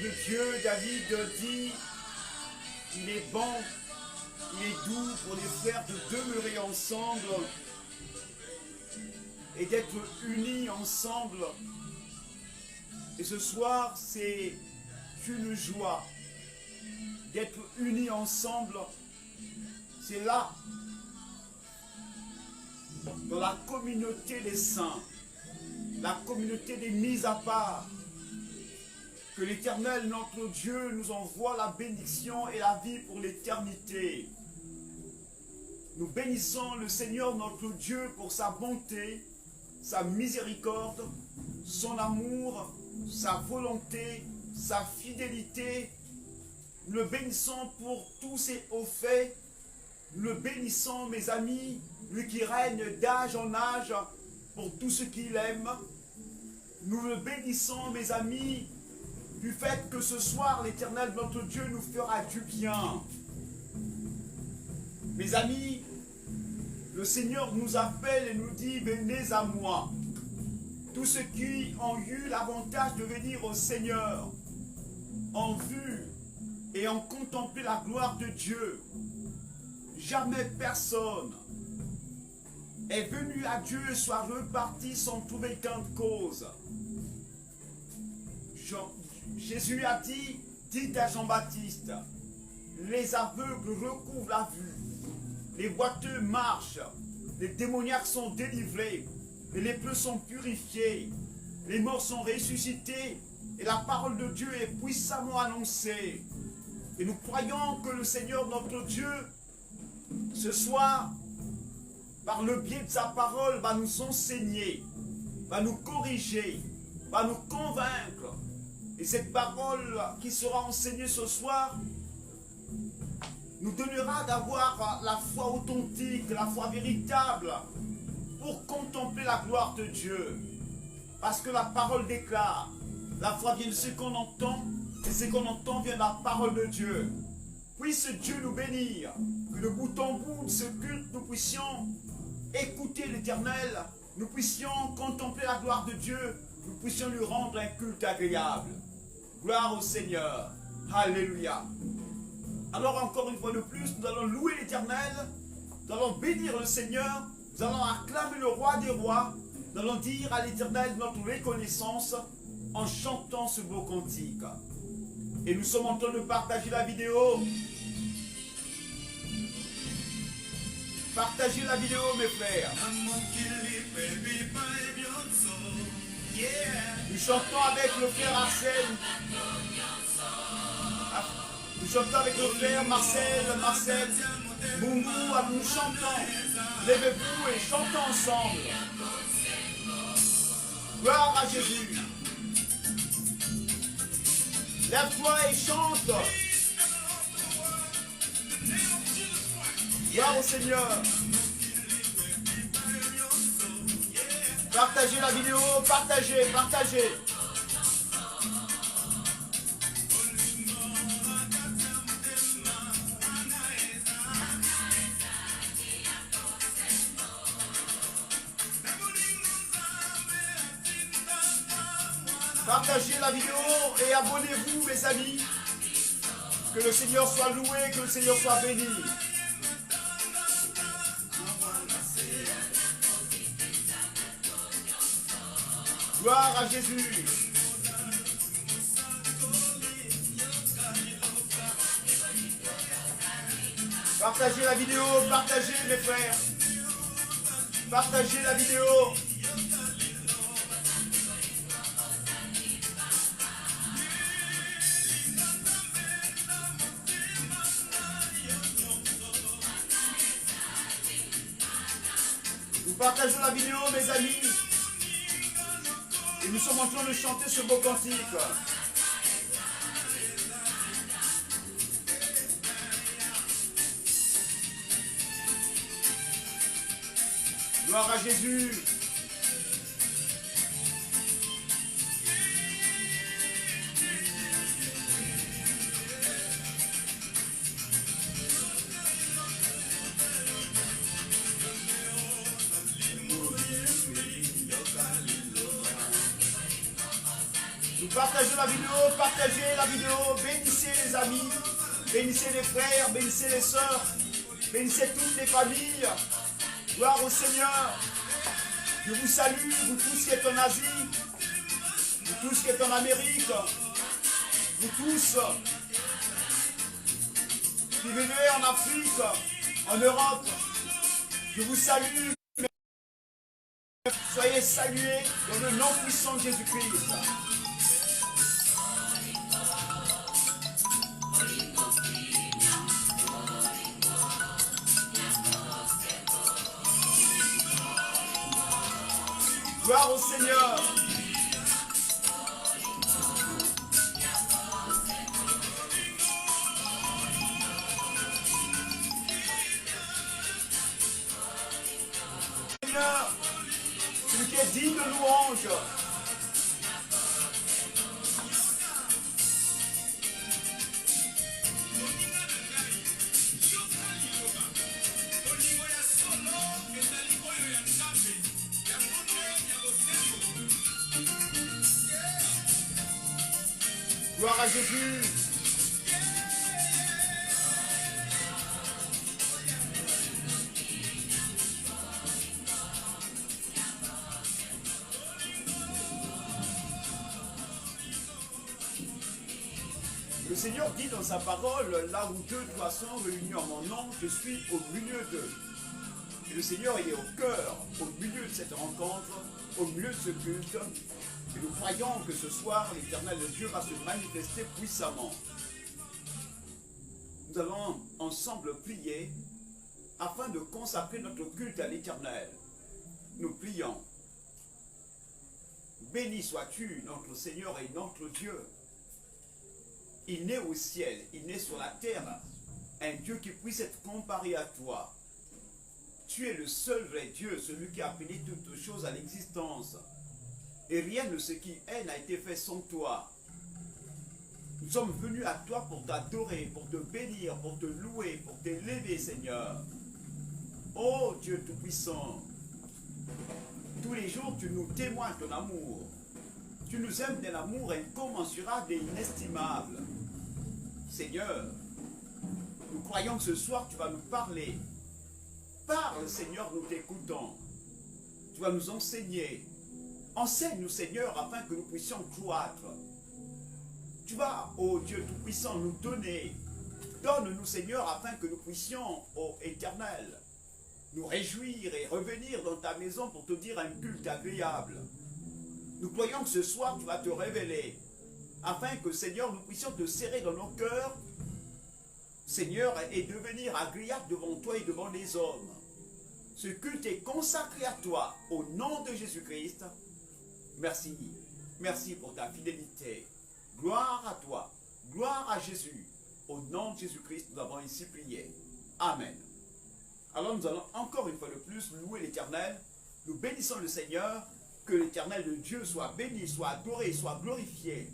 de Dieu, David dit, il est bon, il est doux pour les frères de demeurer ensemble et d'être unis ensemble. Et ce soir, c'est une joie d'être unis ensemble. C'est là, dans la communauté des saints, la communauté des mis à part, que l'Éternel, notre Dieu, nous envoie la bénédiction et la vie pour l'éternité. Nous bénissons le Seigneur, notre Dieu, pour sa bonté, sa miséricorde, son amour, sa volonté, sa fidélité. Nous le bénissons pour tous ses hauts faits. Nous le bénissons, mes amis, lui qui règne d'âge en âge, pour tout ce qu'il aime. Nous le bénissons, mes amis, du fait que ce soir, l'Éternel, notre Dieu, nous fera du bien. Mes amis, le Seigneur nous appelle et nous dit, venez à moi. Tous ceux qui ont eu l'avantage de venir au Seigneur, en vue et en contempler la gloire de Dieu, jamais personne est venu à Dieu et soit reparti sans trouver gain de cause. Jésus a dit, dites à Jean-Baptiste, les aveugles recouvrent la vue, les boiteux marchent, les démoniaques sont délivrés, les lépreux sont purifiés, les morts sont ressuscités, et la parole de Dieu est puissamment annoncée. Et nous croyons que le Seigneur notre Dieu, ce soir, par le biais de sa parole, va nous enseigner, va nous corriger, va nous convaincre. Et cette parole qui sera enseignée ce soir nous donnera d'avoir la foi authentique, la foi véritable pour contempler la gloire de Dieu. Parce que la parole déclare, la foi vient de ce qu'on entend, et ce qu'on entend vient de la parole de Dieu. Puisse Dieu nous bénir, que de bout en bout de ce culte, nous puissions écouter l'Éternel, nous puissions contempler la gloire de Dieu, nous puissions lui rendre un culte agréable. Gloire au Seigneur. Alléluia. Alors encore une fois de plus, nous allons louer l'Éternel, nous allons bénir le Seigneur, nous allons acclamer le roi des rois, nous allons dire à l'Éternel notre reconnaissance en chantant ce beau cantique. Et nous sommes en train de partager la vidéo. Partagez la vidéo, mes frères. Nous chantons avec le frère Arsène. Nous chantons avec le frère Marcel, Moumou, nous chantons. Levez-vous et chantons ensemble. Gloire à Jésus. Lève-toi et chante. Gloire au Seigneur. Partagez la vidéo, partagez. Partagez la vidéo et abonnez-vous, mes amis. Que le Seigneur soit loué, que le Seigneur soit béni. Gloire à Jésus. Partagez la vidéo, partagez mes frères. Partagez la vidéo. Nous partageons la vidéo, mes amis. Et nous sommes en train de chanter ce beau cantique. Gloire à Jésus. Nous Partagez la vidéo, bénissez les amis, bénissez les frères, bénissez les sœurs, bénissez toutes les familles. Gloire au Seigneur. Je vous salue, vous tous qui êtes en Asie, vous tous qui êtes en Amérique, vous tous qui venez en Afrique, en Europe. Je vous salue. Soyez salués dans le nom puissant de Jésus-Christ. Gloire au Seigneur. Seigneur, celui qui est digne de louange. Gloire à Jésus. Le Seigneur dit dans sa parole, là où deux doigts sont réunis en mon nom, je suis au milieu d'eux. Et le Seigneur est au cœur, au milieu de cette rencontre, au milieu de ce culte. Et nous croyons que ce soir, l'Éternel de Dieu va se manifester puissamment. Nous allons ensemble prier afin de consacrer notre culte à l'Éternel. Nous prions. Béni sois-tu, notre Seigneur et notre Dieu. Il n'est au ciel, il n'est sur la terre, un Dieu qui puisse être comparé à toi. Tu es le seul vrai Dieu, celui qui a appelé toutes choses à l'existence. Et rien de ce qui est n'a été fait sans toi. Nous sommes venus à toi pour t'adorer, pour te bénir, pour te louer, pour t'élever, Seigneur. Ô Dieu Tout-Puissant, tous les jours tu nous témoignes ton amour. Tu nous aimes d'un amour incommensurable et inestimable. Seigneur, nous croyons que ce soir tu vas nous parler. Parle, Seigneur, nous t'écoutons. Tu vas nous enseigner. Enseigne-nous, Seigneur, afin que nous puissions croître. Tu vas, ô Dieu Tout-Puissant, nous donner. Donne-nous, Seigneur, afin que nous puissions, ô Éternel, nous réjouir et revenir dans ta maison pour te dire un culte agréable. Nous croyons que ce soir, tu vas te révéler, afin que, Seigneur, nous puissions te serrer dans nos cœurs, Seigneur, et devenir agréable devant toi et devant les hommes. Ce culte est consacré à toi, au nom de Jésus-Christ. Merci. Merci pour ta fidélité. Gloire à toi. Gloire à Jésus. Au nom de Jésus-Christ, nous avons ici prié. Amen. Alors nous allons encore une fois de plus louer l'Éternel. Nous bénissons le Seigneur. Que l'Éternel de Dieu soit béni, soit adoré, soit glorifié.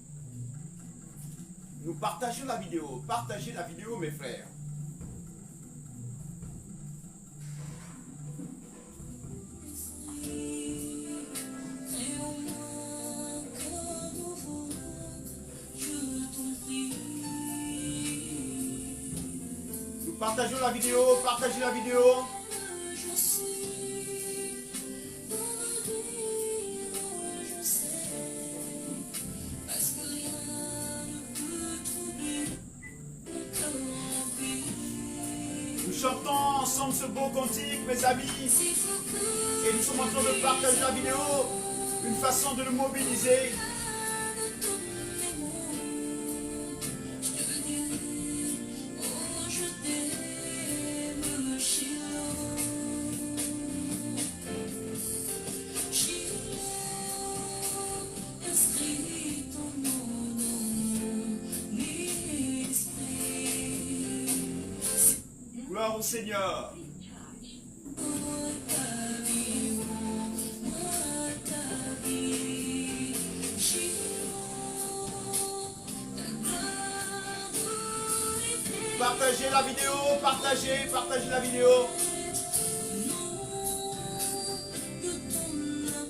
Nous partageons la vidéo. Partagez la vidéo, mes frères. Nous partageons la vidéo. Partagez la vidéo. Chantons ensemble ce beau cantique, mes amis, et nous sommes en train de partager la vidéo, une façon de le mobiliser. Gloire au Seigneur. Partagez la vidéo, partagez la vidéo.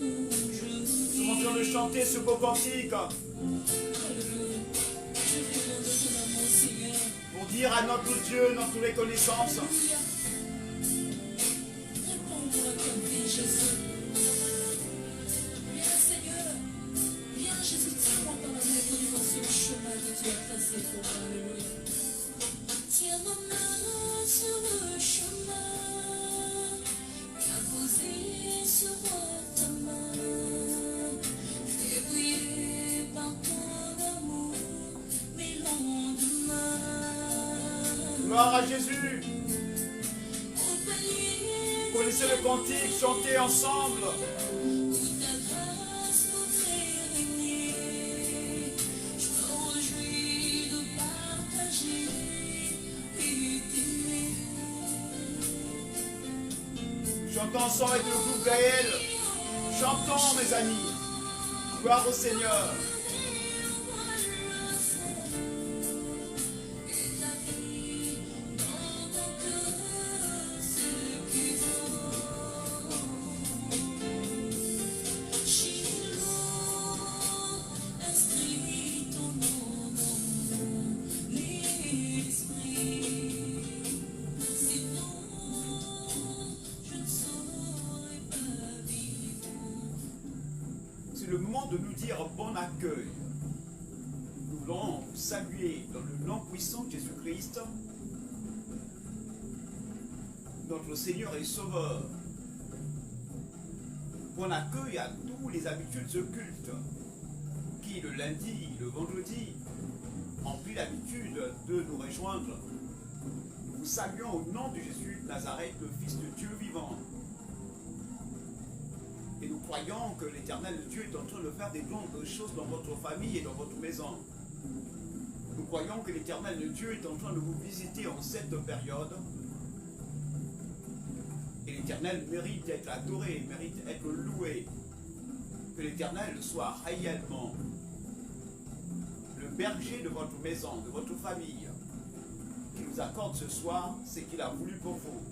Nous sommes en train de chanter ce beau cantique. Pour dire à notre Dieu, notre reconnaissance. Réponds-moi comme vie, Jésus. Viens, Seigneur. Viens, Jésus, tiens-moi par la main pour nous sur le chemin que tu as tracé pour moi. Alléluia. Tiens ma main sur le chemin qu'a posé sur moi ta main. Fais briller par ton amour mes lendemains. Gloire à Jésus. Connaissez le cantique, chantez ensemble. Où ta grâce nous fait régner, je me réjouis de partager et d'aimer. Chantons ensemble avec le groupe Gaël. Chantons, mes amis. Gloire au Seigneur. Le moment de nous dire bon accueil. Nous voulons vous saluer dans le nom puissant de Jésus-Christ, notre Seigneur et Sauveur. Bon accueil à tous les habitués de ce culte qui le lundi, le vendredi, ont pris l'habitude de nous rejoindre. Nous vous saluons au nom de Jésus de Nazareth, le Fils de Dieu vivant. Et nous croyons que l'Éternel Dieu est en train de faire des grandes choses dans votre famille et dans votre maison. Nous croyons que l'Éternel Dieu est en train de vous visiter en cette période. Et l'Éternel mérite d'être adoré, mérite d'être loué. Que l'Éternel soit réellement le berger de votre maison, de votre famille, qui nous accorde ce soir ce qu'il a voulu pour vous.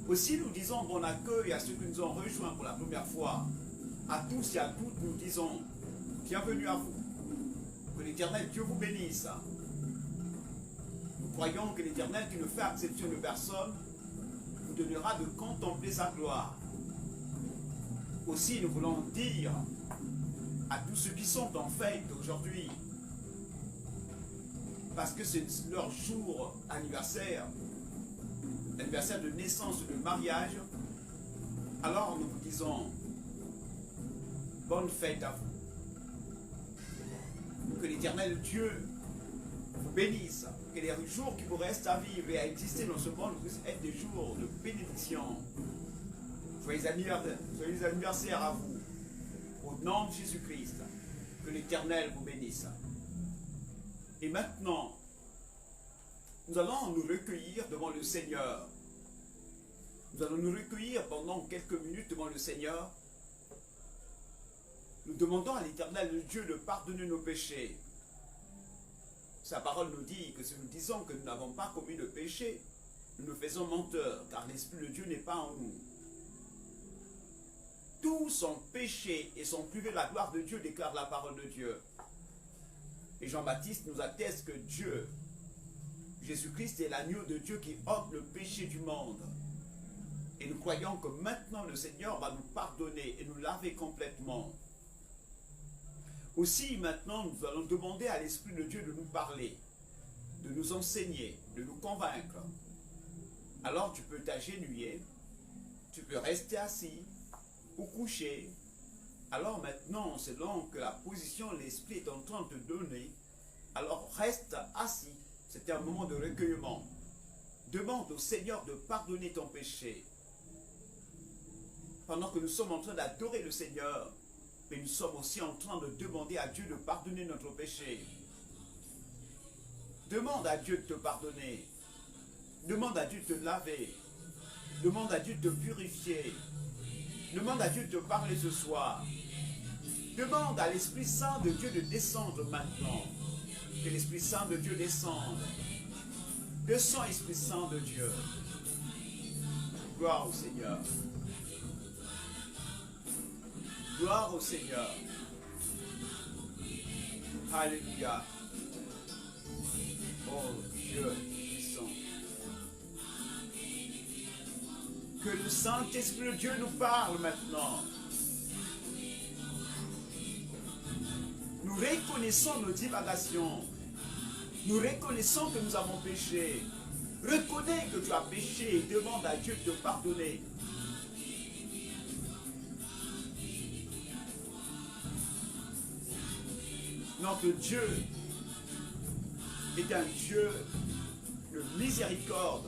Aussi, nous disons bon accueil à ceux qui nous ont rejoints pour la première fois. À tous et à toutes, nous disons bienvenue à vous. Que l'Éternel Dieu vous bénisse. Nous croyons que l'Éternel qui ne fait exception de personne vous donnera de contempler sa gloire. Aussi, nous voulons dire à tous ceux qui sont en fête aujourd'hui, parce que c'est leur jour anniversaire, l'anniversaire de naissance, de mariage, alors nous vous disons bonne fête à vous. Que l'Éternel Dieu vous bénisse, que les jours qui vous restent à vivre et à exister dans ce monde puissent être des jours de bénédiction. Joyeux anniversaire à vous, au nom de Jésus-Christ, que l'Éternel vous bénisse. Et maintenant, nous allons nous recueillir devant le Seigneur. Nous allons nous recueillir pendant quelques minutes devant le Seigneur. Nous demandons à l'Éternel Dieu de pardonner nos péchés. Sa parole nous dit que si nous disons que nous n'avons pas commis de péché, nous nous faisons menteurs, car l'Esprit de Dieu n'est pas en nous. Tous sont péchés et sont privés de la gloire de Dieu, déclare la parole de Dieu. Et Jean-Baptiste nous atteste que Dieu, Jésus-Christ est l'agneau de Dieu qui ôte le péché du monde. Et nous croyons que maintenant le Seigneur va nous pardonner et nous laver complètement. Aussi maintenant nous allons demander à l'Esprit de Dieu de nous parler, de nous enseigner, de nous convaincre. Alors tu peux t'agenouiller, tu peux rester assis ou couché. Alors maintenant, selon que la position l'Esprit est en train de te donner, alors reste assis. C'est un moment de recueillement. Demande au Seigneur de pardonner ton péché. Pendant que nous sommes en train d'adorer le Seigneur, mais nous sommes aussi en train de demander à Dieu de pardonner notre péché. Demande à Dieu de te pardonner. Demande à Dieu de te laver. Demande à Dieu de te purifier. Demande à Dieu de te parler ce soir. Demande à l'Esprit Saint de Dieu de descendre maintenant. Que l'Esprit Saint de Dieu descende. Descends, Esprit Saint de Dieu. Gloire au Seigneur. Gloire au Seigneur. Alléluia. Oh Dieu puissant. Que le Saint-Esprit de Dieu nous parle maintenant. Nous reconnaissons nos divagations. Nous reconnaissons que nous avons péché. Reconnais que tu as péché et demande à Dieu de te pardonner. Notre Dieu est un Dieu de miséricorde,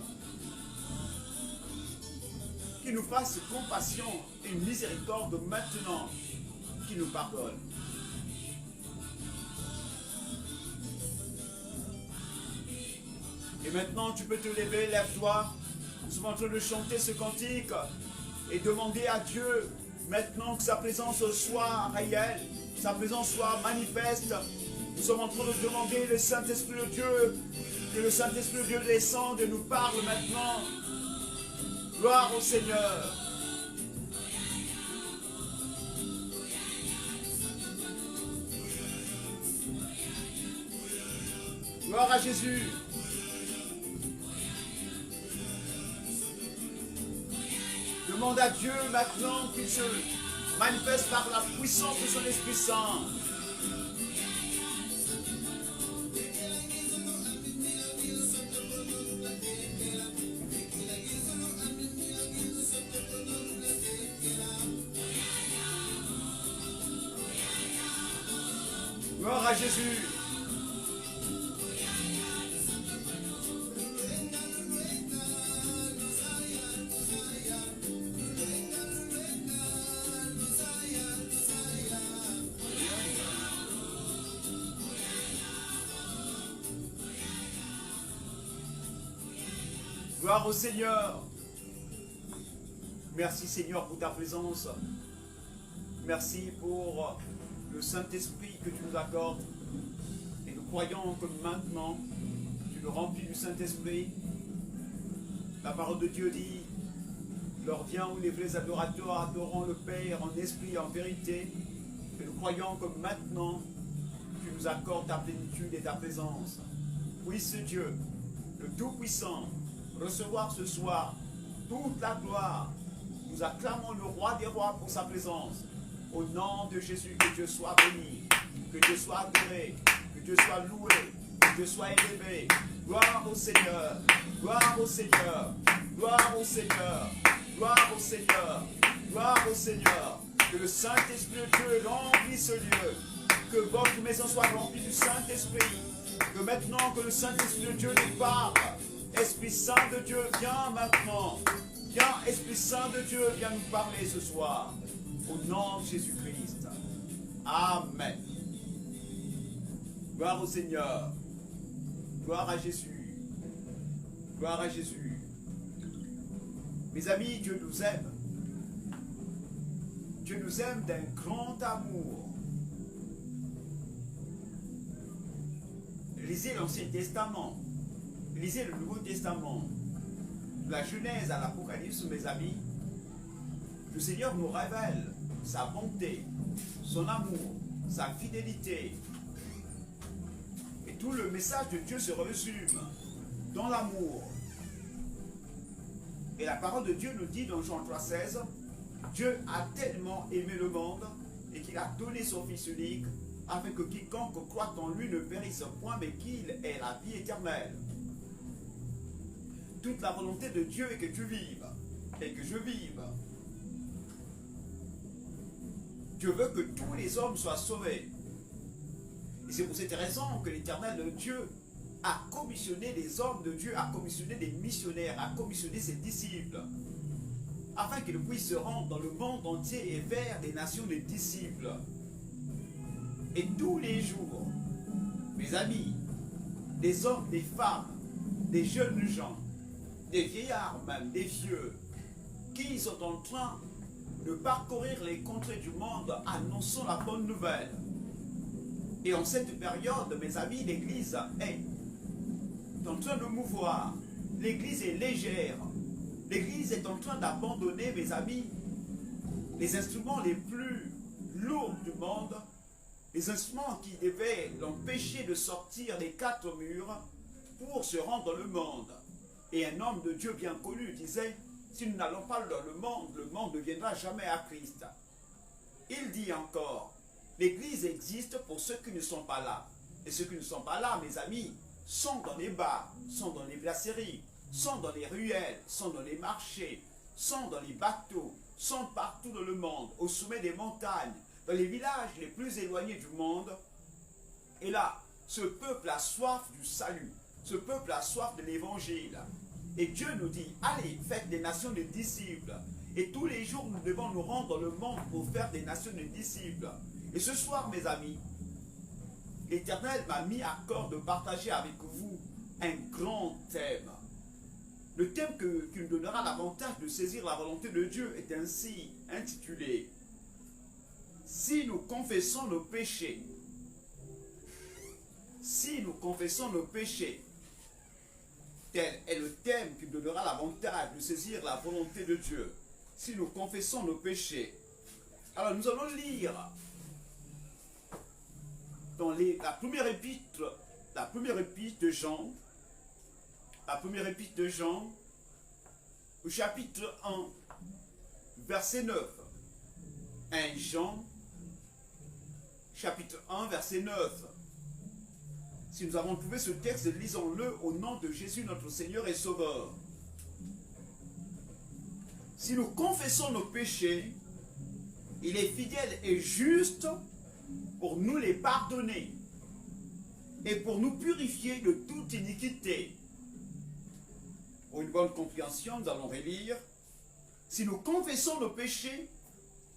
qui nous fasse compassion et miséricorde maintenant, qui nous pardonne. Et maintenant, tu peux te lever, lève-toi. Nous sommes en train de chanter ce cantique et demander à Dieu maintenant que sa présence soit réelle, sa présence soit manifeste. Nous sommes en train de demander le Saint-Esprit de Dieu, que le Saint-Esprit de Dieu descende et nous parle maintenant. Gloire au Seigneur. Gloire à Jésus. Demande à Dieu maintenant qu'il se manifeste par la puissance de son Esprit Saint. Gloire à Jésus. Gloire au Seigneur. Merci Seigneur pour ta présence. Merci pour le Saint-Esprit que tu nous accordes. Et nous croyons que maintenant, tu nous remplis du Saint-Esprit. La parole de Dieu dit, l'heure vient où les vrais adorateurs adoreront le Père en esprit et en vérité. Et nous croyons que maintenant, tu nous accordes ta plénitude et ta présence. Puisse Dieu, le Tout-Puissant, recevoir ce soir toute la gloire. Nous acclamons le roi des rois pour sa présence. Au nom de Jésus, que Dieu soit béni, que Dieu soit adoré, que Dieu soit loué, que Dieu soit élevé. Gloire au Seigneur, gloire au Seigneur, gloire au Seigneur, gloire au Seigneur, gloire au Seigneur. Que le Saint-Esprit de Dieu remplisse ce lieu. Que votre maison soit remplie du Saint-Esprit. Que maintenant que le Saint-Esprit de Dieu nous parle, Esprit Saint de Dieu, viens maintenant. Viens, Esprit Saint de Dieu, viens nous parler ce soir. Au nom de Jésus-Christ. Amen. Gloire au Seigneur. Gloire à Jésus. Gloire à Jésus. Mes amis, Dieu nous aime. Dieu nous aime d'un grand amour. Lisez l'Ancien Testament. Lisez le Nouveau Testament. De la Genèse à l'Apocalypse, mes amis. Le Seigneur nous révèle sa bonté, son amour, sa fidélité. Et tout le message de Dieu se résume dans l'amour. Et la parole de Dieu nous dit dans Jean 3,16, Dieu a tellement aimé le monde et qu'il a donné son Fils unique afin que quiconque croit en lui ne périsse point mais qu'il ait la vie éternelle. Toute la volonté de Dieu est que tu vives et que je vive. Dieu veut que tous les hommes soient sauvés. Et c'est pour cette raison que l'Éternel Dieu a commissionné les hommes de Dieu, a commissionné des missionnaires, a commissionné ses disciples, afin qu'ils puissent se rendre dans le monde entier et vers les nations des disciples. Et tous les jours, mes amis, des hommes, des femmes, des jeunes gens, des vieillards même, des vieux, qui sont en train de parcourir les contrées du monde annonçant la bonne nouvelle. Et en cette période, mes amis, l'Église est en train de mouvoir. L'Église est légère. L'Église est en train d'abandonner, mes amis, les instruments les plus lourds du monde les instruments qui devaient l'empêcher de sortir des quatre murs pour se rendre dans le monde. Et un homme de Dieu bien connu disait, si nous n'allons pas dans le monde ne viendra jamais à Christ. Il dit encore, l'Église existe pour ceux qui ne sont pas là. Et ceux qui ne sont pas là, mes amis, sont dans les bars, sont dans les brasseries, sont dans les ruelles, sont dans les marchés, sont dans les bateaux, sont partout dans le monde, au sommet des montagnes, dans les villages les plus éloignés du monde. Et là, ce peuple a soif du salut, ce peuple a soif de l'évangile. Et Dieu nous dit, allez, faites des nations de disciples. Et tous les jours, nous devons nous rendre dans le monde pour faire des nations de disciples. Et ce soir, mes amis, l'Éternel m'a mis à cœur de partager avec vous un grand thème. Le thème qui nous donnera l'avantage de saisir la volonté de Dieu est ainsi intitulé « Si nous confessons nos péchés ». Si nous confessons nos péchés, tel est le thème qui nous donnera l'avantage de saisir la volonté de Dieu. Si nous confessons nos péchés. Alors nous allons lire dans la première épître de Jean, au chapitre 1, verset 9. 1 Jean, chapitre 1, verset 9. Si nous avons trouvé ce texte, lisons-le au nom de Jésus, notre Seigneur et Sauveur. Si nous confessons nos péchés, il est fidèle et juste pour nous les pardonner et pour nous purifier de toute iniquité. Pour une bonne compréhension, nous allons relire. Si nous confessons nos péchés,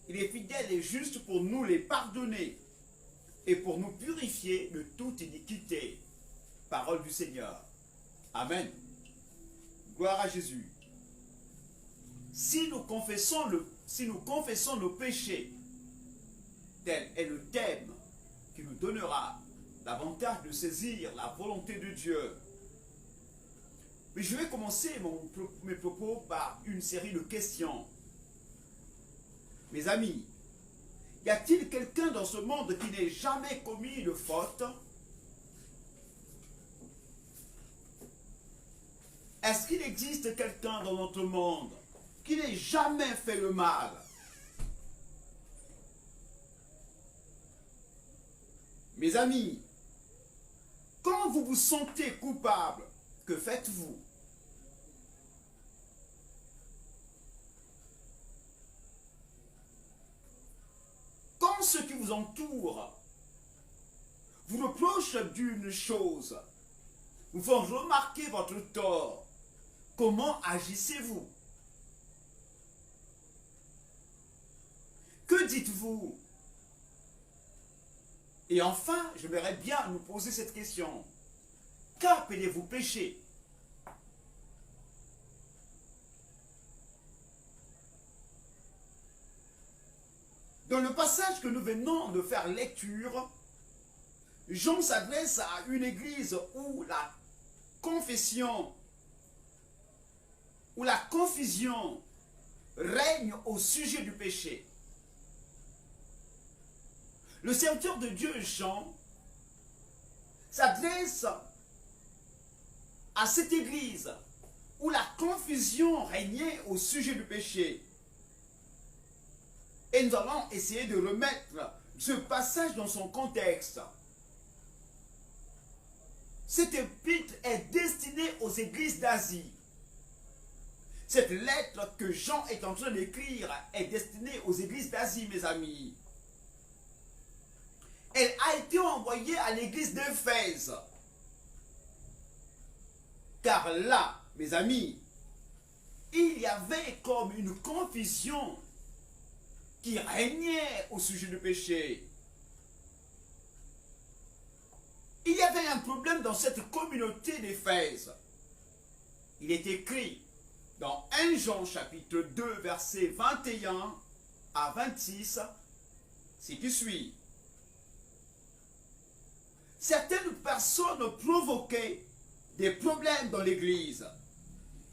il est fidèle et juste pour nous les pardonner et pour nous purifier de toute iniquité. Parole du Seigneur. Amen. Gloire à Jésus. Si nous confessons nos péchés, tel est le thème qui nous donnera l'avantage de saisir la volonté de Dieu. Mais je vais commencer mes propos par une série de questions. Mes amis, y a-t-il quelqu'un dans ce monde qui n'ait jamais commis de faute? Est-ce qu'il existe quelqu'un dans notre monde qui n'ait jamais fait le mal? Mes amis, quand vous vous sentez coupable, que faites-vous? Quand ceux qui vous entourent vous reprochent d'une chose, vous font remarquer votre tort, comment agissez-vous? Que dites-vous? Et enfin, j'aimerais bien nous poser cette question. Qu'appelez-vous péché? Dans le passage que nous venons de faire lecture, Jean s'adresse à une église où la confession, où la confusion règne au sujet du péché. Le serviteur de Dieu, Jean, s'adresse à cette église où la confusion régnait au sujet du péché. Et nous allons essayer de remettre ce passage dans son contexte. Cette épître est destinée aux églises d'Asie. Cette lettre que Jean est en train d'écrire est destinée aux églises d'Asie, mes amis. Elle a été envoyée à l'église d'Éphèse. Car là, mes amis, il y avait comme une confusion qui régnait au sujet du péché. Il y avait un problème dans cette communauté d'Éphèse. Il est écrit dans 1 Jean chapitre 2 versets 21 à 26, ce qui suit. Certaines personnes provoquaient des problèmes dans l'église.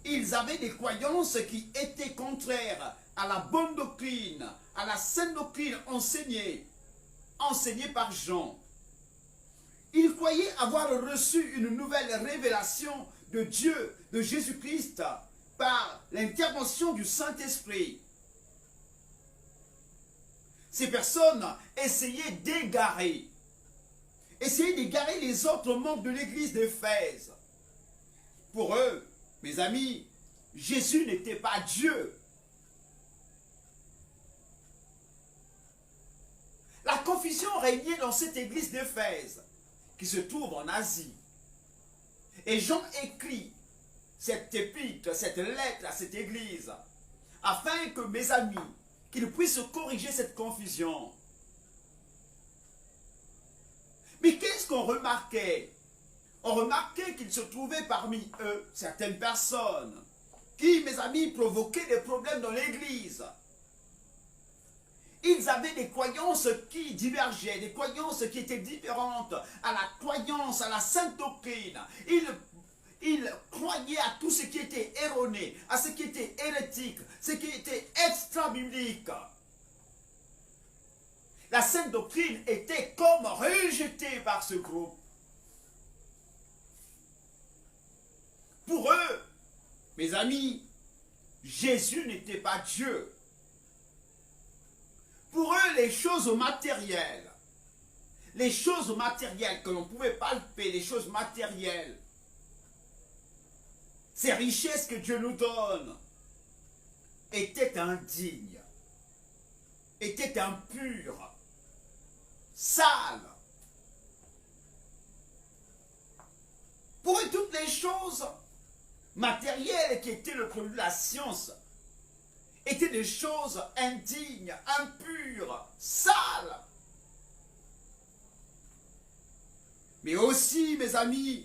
Ils avaient des croyances qui étaient contraires à la bonne doctrine, à la saine doctrine enseignée enseigné par Jean. Il croyait avoir reçu une nouvelle révélation de Dieu, de Jésus-Christ, par l'intervention du Saint-Esprit. Ces personnes essayaient d'égarer les autres membres de l'église d'Éphèse. Pour eux, mes amis, Jésus n'était pas Dieu. La confusion régnait dans cette église d'Éphèse, qui se trouve en Asie. Et Jean écrit cette épître, cette lettre à cette église, afin que mes amis, qu'ils puissent corriger cette confusion. Mais qu'est-ce qu'on remarquait? On remarquait qu'il se trouvait parmi eux certaines personnes qui, mes amis, provoquaient des problèmes dans l'église. Ils avaient des croyances qui divergeaient, des croyances qui étaient différentes à la croyance, à la sainte doctrine. Ils croyaient à tout ce qui était erroné, à ce qui était hérétique, ce qui était extra-biblique. La sainte doctrine était comme rejetée par ce groupe. Pour eux, mes amis, Jésus n'était pas Dieu. Pour eux, les choses matérielles que l'on pouvait palper, les choses matérielles, ces richesses que Dieu nous donne, étaient indignes, étaient impures, sales. Pour eux, toutes les choses matérielles qui étaient le produit de la science étaient des choses indignes, impures, sales. Mais aussi, mes amis,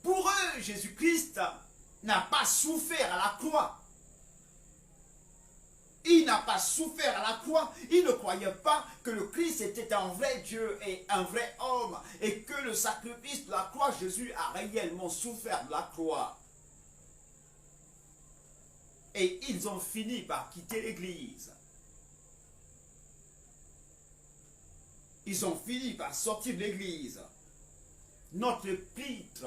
pour eux, Jésus-Christ n'a pas souffert à la croix. Il n'a pas souffert à la croix. Il ne croyait pas que le Christ était un vrai Dieu et un vrai homme. Et que le sacrifice de la croix, Jésus a réellement souffert de la croix. Et ils ont fini par quitter l'église. Ils ont fini par sortir de l'église. Notre épître,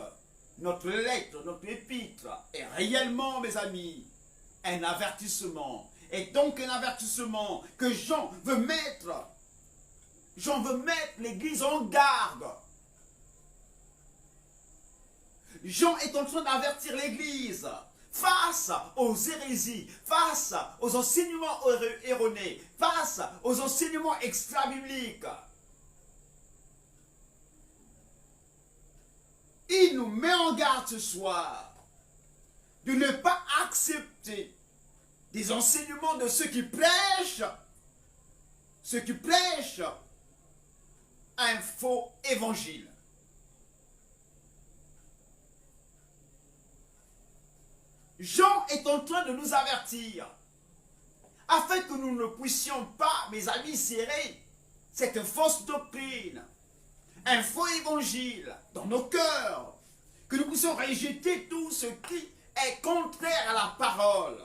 notre lettre, notre épître est réellement, mes amis, un avertissement. Et donc un avertissement que Jean veut mettre. Jean veut mettre l'église en garde. Jean est en train d'avertir l'église face aux hérésies, face aux enseignements erronés, face aux enseignements extra-bibliques. Il nous met en garde ce soir de ne pas accepter des enseignements de ceux qui prêchent un faux évangile. Jean est en train de nous avertir afin que nous ne puissions pas, mes amis, serrer cette fausse doctrine, un faux évangile dans nos cœurs, que nous puissions rejeter tout ce qui est contraire à la parole.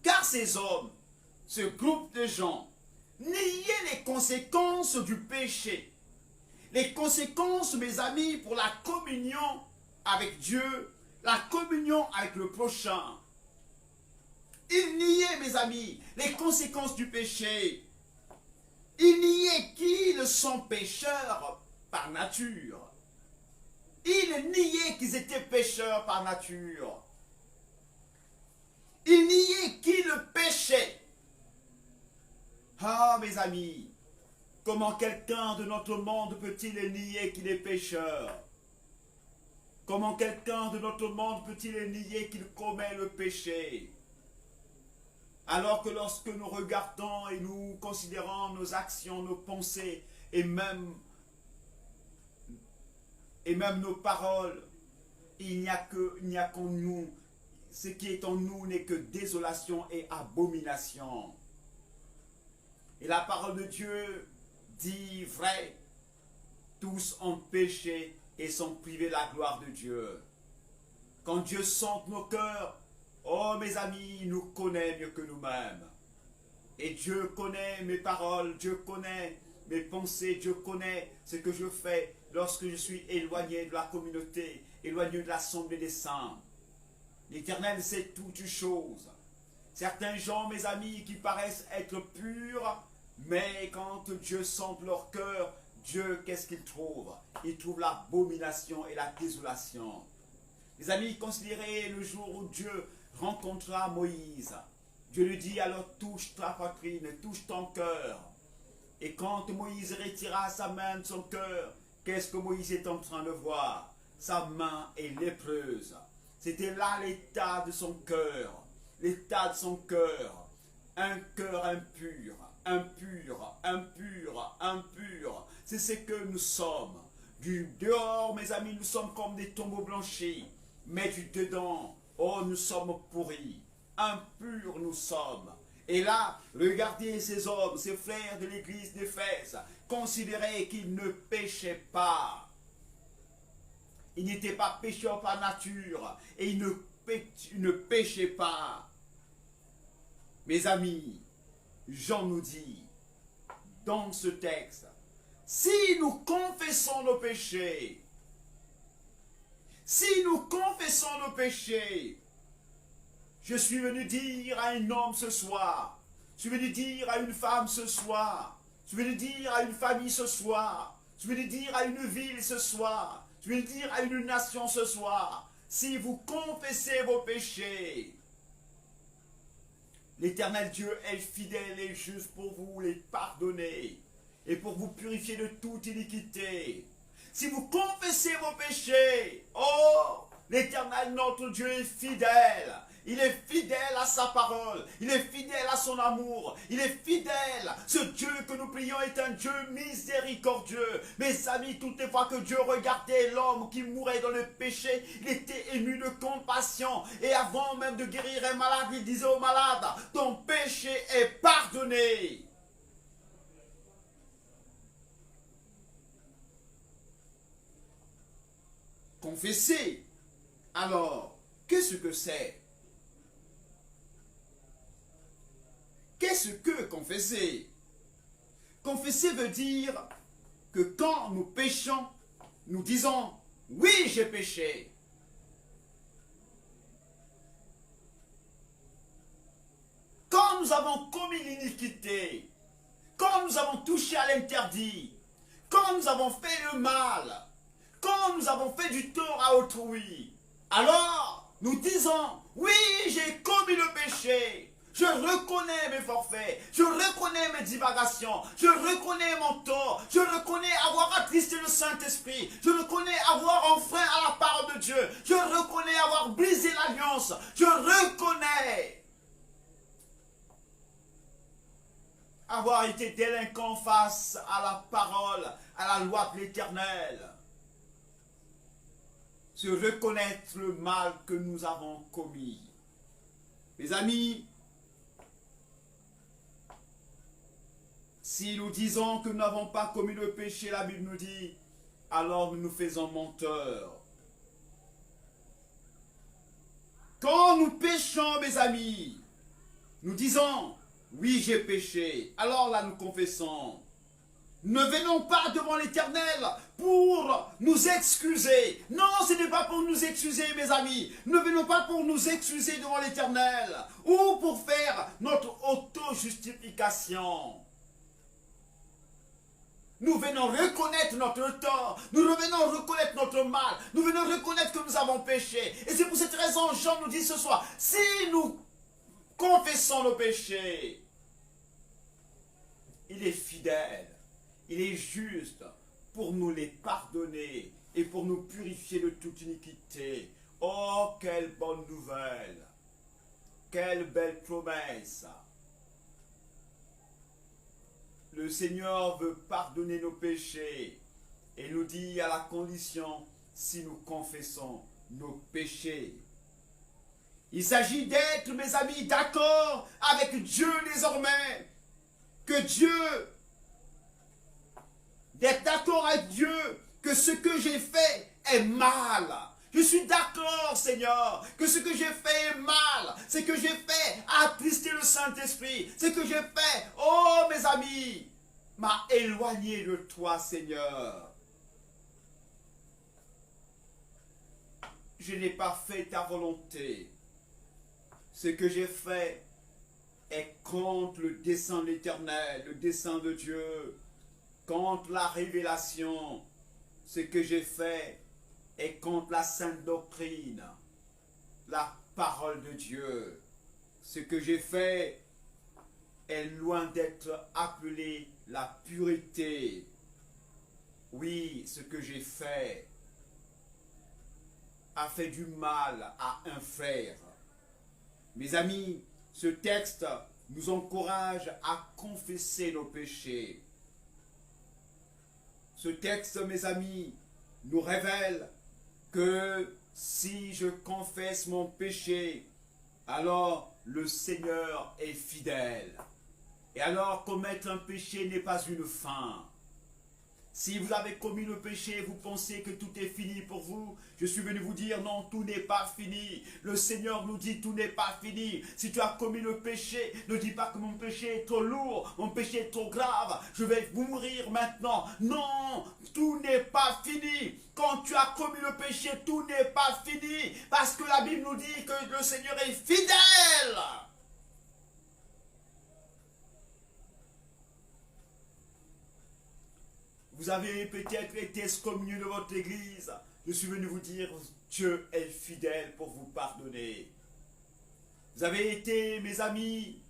Car ces hommes, ce groupe de gens, niaient les conséquences du péché. Les conséquences, mes amis, pour la communion avec Dieu, la communion avec le prochain. Ils niaient, mes amis, les conséquences du péché. Ils niaient qu'ils sont pécheurs par nature. Ils niaient qu'ils étaient pécheurs par nature. Ils niaient qu'ils péchaient. Ah, mes amis, comment quelqu'un de notre monde peut-il nier qu'il est pécheur? Comment quelqu'un de notre monde peut-il nier qu'il commet le péché? Alors que lorsque nous regardons et nous considérons nos actions, nos pensées et même nos paroles, il n'y a qu'en nous, ce qui est en nous n'est que désolation et abomination. Et la parole de Dieu dit vrai, tous ont péché et sont privés de la gloire de Dieu. Quand Dieu sonde nos cœurs, oh mes amis, il nous connaît mieux que nous-mêmes. Et Dieu connaît mes paroles, Dieu connaît mes pensées, Dieu connaît ce que je fais lorsque je suis éloigné de la communauté, éloigné de l'assemblée des saints. L'Éternel sait toutes choses. Certains gens, mes amis, qui paraissent être purs, mais quand Dieu sonde leur cœur, Dieu, qu'est-ce qu'il trouve? Il trouve l'abomination et la désolation. Mes amis, considérez le jour où Dieu rencontra Moïse. Dieu lui dit, alors touche ta poitrine, touche ton cœur. Et quand Moïse retira sa main de son cœur, qu'est-ce que Moïse est en train de voir? Sa main est lépreuse. C'était là l'état de son cœur. L'état de son cœur. Un cœur impur, impur, impur, impur. C'est ce que nous sommes. Du dehors, mes amis, nous sommes comme des tombeaux blanchis. Mais du dedans, oh, nous sommes pourris. Impurs nous sommes. Et là, regardez ces hommes, ces frères de l'église d'Éphèse, considérez qu'ils ne péchaient pas. Ils n'étaient pas pécheurs par nature et ils ne péchaient pas. Mes amis, Jean nous dit dans ce texte, si nous confessons nos péchés, je suis venu dire à un homme ce soir, je suis venu dire à une femme ce soir, je suis venu dire à une famille ce soir, je suis venu dire à une ville ce soir, je vais dire à une nation ce soir, si vous confessez vos péchés, l'Éternel Dieu est fidèle et juste pour vous les pardonner et pour vous purifier de toute iniquité. Si vous confessez vos péchés, oh, l'Éternel notre Dieu est fidèle. Il est fidèle à sa parole. Il est fidèle à son amour. Il est fidèle. Ce Dieu que nous prions est un Dieu miséricordieux. Mes amis, toutes les fois que Dieu regardait l'homme qui mourait dans le péché, il était ému de compassion. Et avant même de guérir un malade, il disait au malade, ton péché est pardonné. Confesser. Alors, qu'est-ce que c'est? Qu'est-ce que confesser? Confesser veut dire que quand nous péchons, nous disons « Oui, j'ai péché ». Quand nous avons commis l'iniquité, quand nous avons touché à l'interdit, quand nous avons fait le mal, quand nous avons fait du tort à autrui, alors nous disons « Oui, j'ai commis le péché ». Je reconnais mes forfaits, je reconnais mes divagations, je reconnais mon tort, je reconnais avoir attristé le Saint-Esprit, je reconnais avoir enfreint à la parole de Dieu, je reconnais avoir brisé l'alliance, je reconnais avoir été délinquant face à la parole, à la loi de l'Éternel. Se reconnaître le mal que nous avons commis. Mes amis, si nous disons que nous n'avons pas commis le péché, la Bible nous dit, alors nous nous faisons menteurs. Quand nous péchons, mes amis, nous disons, oui, j'ai péché. Alors là, nous confessons. Ne venons pas devant l'Éternel pour nous excuser. Non, ce n'est pas pour nous excuser, mes amis. Ne venons pas pour nous excuser devant l'Éternel ou pour faire notre auto-justification. Nous venons reconnaître notre tort, nous venons reconnaître notre mal, nous venons reconnaître que nous avons péché. Et c'est pour cette raison, Jean nous dit ce soir, si nous confessons nos péchés, il est fidèle, il est juste pour nous les pardonner et pour nous purifier de toute iniquité. Oh, quelle bonne nouvelle! Quelle belle promesse! Le Seigneur veut pardonner nos péchés et nous dit à la condition si nous confessons nos péchés. Il s'agit d'être, mes amis, d'accord avec Dieu désormais. Que Dieu, d'être d'accord avec Dieu que ce que j'ai fait est mal. Je suis d'accord, Seigneur, que ce que j'ai fait est mal. Ce que j'ai fait a attristé le Saint-Esprit. Ce que j'ai fait, oh mes amis, m'a éloigné de toi, Seigneur. Je n'ai pas fait ta volonté. Ce que j'ai fait est contre le dessein de l'Éternel, le dessein de Dieu, contre la révélation. Ce que j'ai fait est contre la sainte doctrine, la parole de Dieu. Ce que j'ai fait est loin d'être appelé la pureté. Oui, ce que j'ai fait a fait du mal à un frère. Mes amis, ce texte nous encourage à confesser nos péchés. Ce texte, mes amis, nous révèle que si je confesse mon péché, alors le Seigneur est fidèle. Et alors commettre un péché n'est pas une fin. Si vous avez commis le péché, vous pensez que tout est fini pour vous. Je suis venu vous dire non, tout n'est pas fini. Le Seigneur nous dit tout n'est pas fini. Si tu as commis le péché, ne dis pas que mon péché est trop lourd, mon péché est trop grave, je vais mourir maintenant. Non, tout n'est pas fini. Quand tu as commis le péché, tout n'est pas fini. Parce que la Bible nous dit que le Seigneur est fidèle. Vous avez peut-être été excommunié de votre église. Je suis venu vous dire, Dieu est fidèle pour vous pardonner. Vous avez été, mes amis,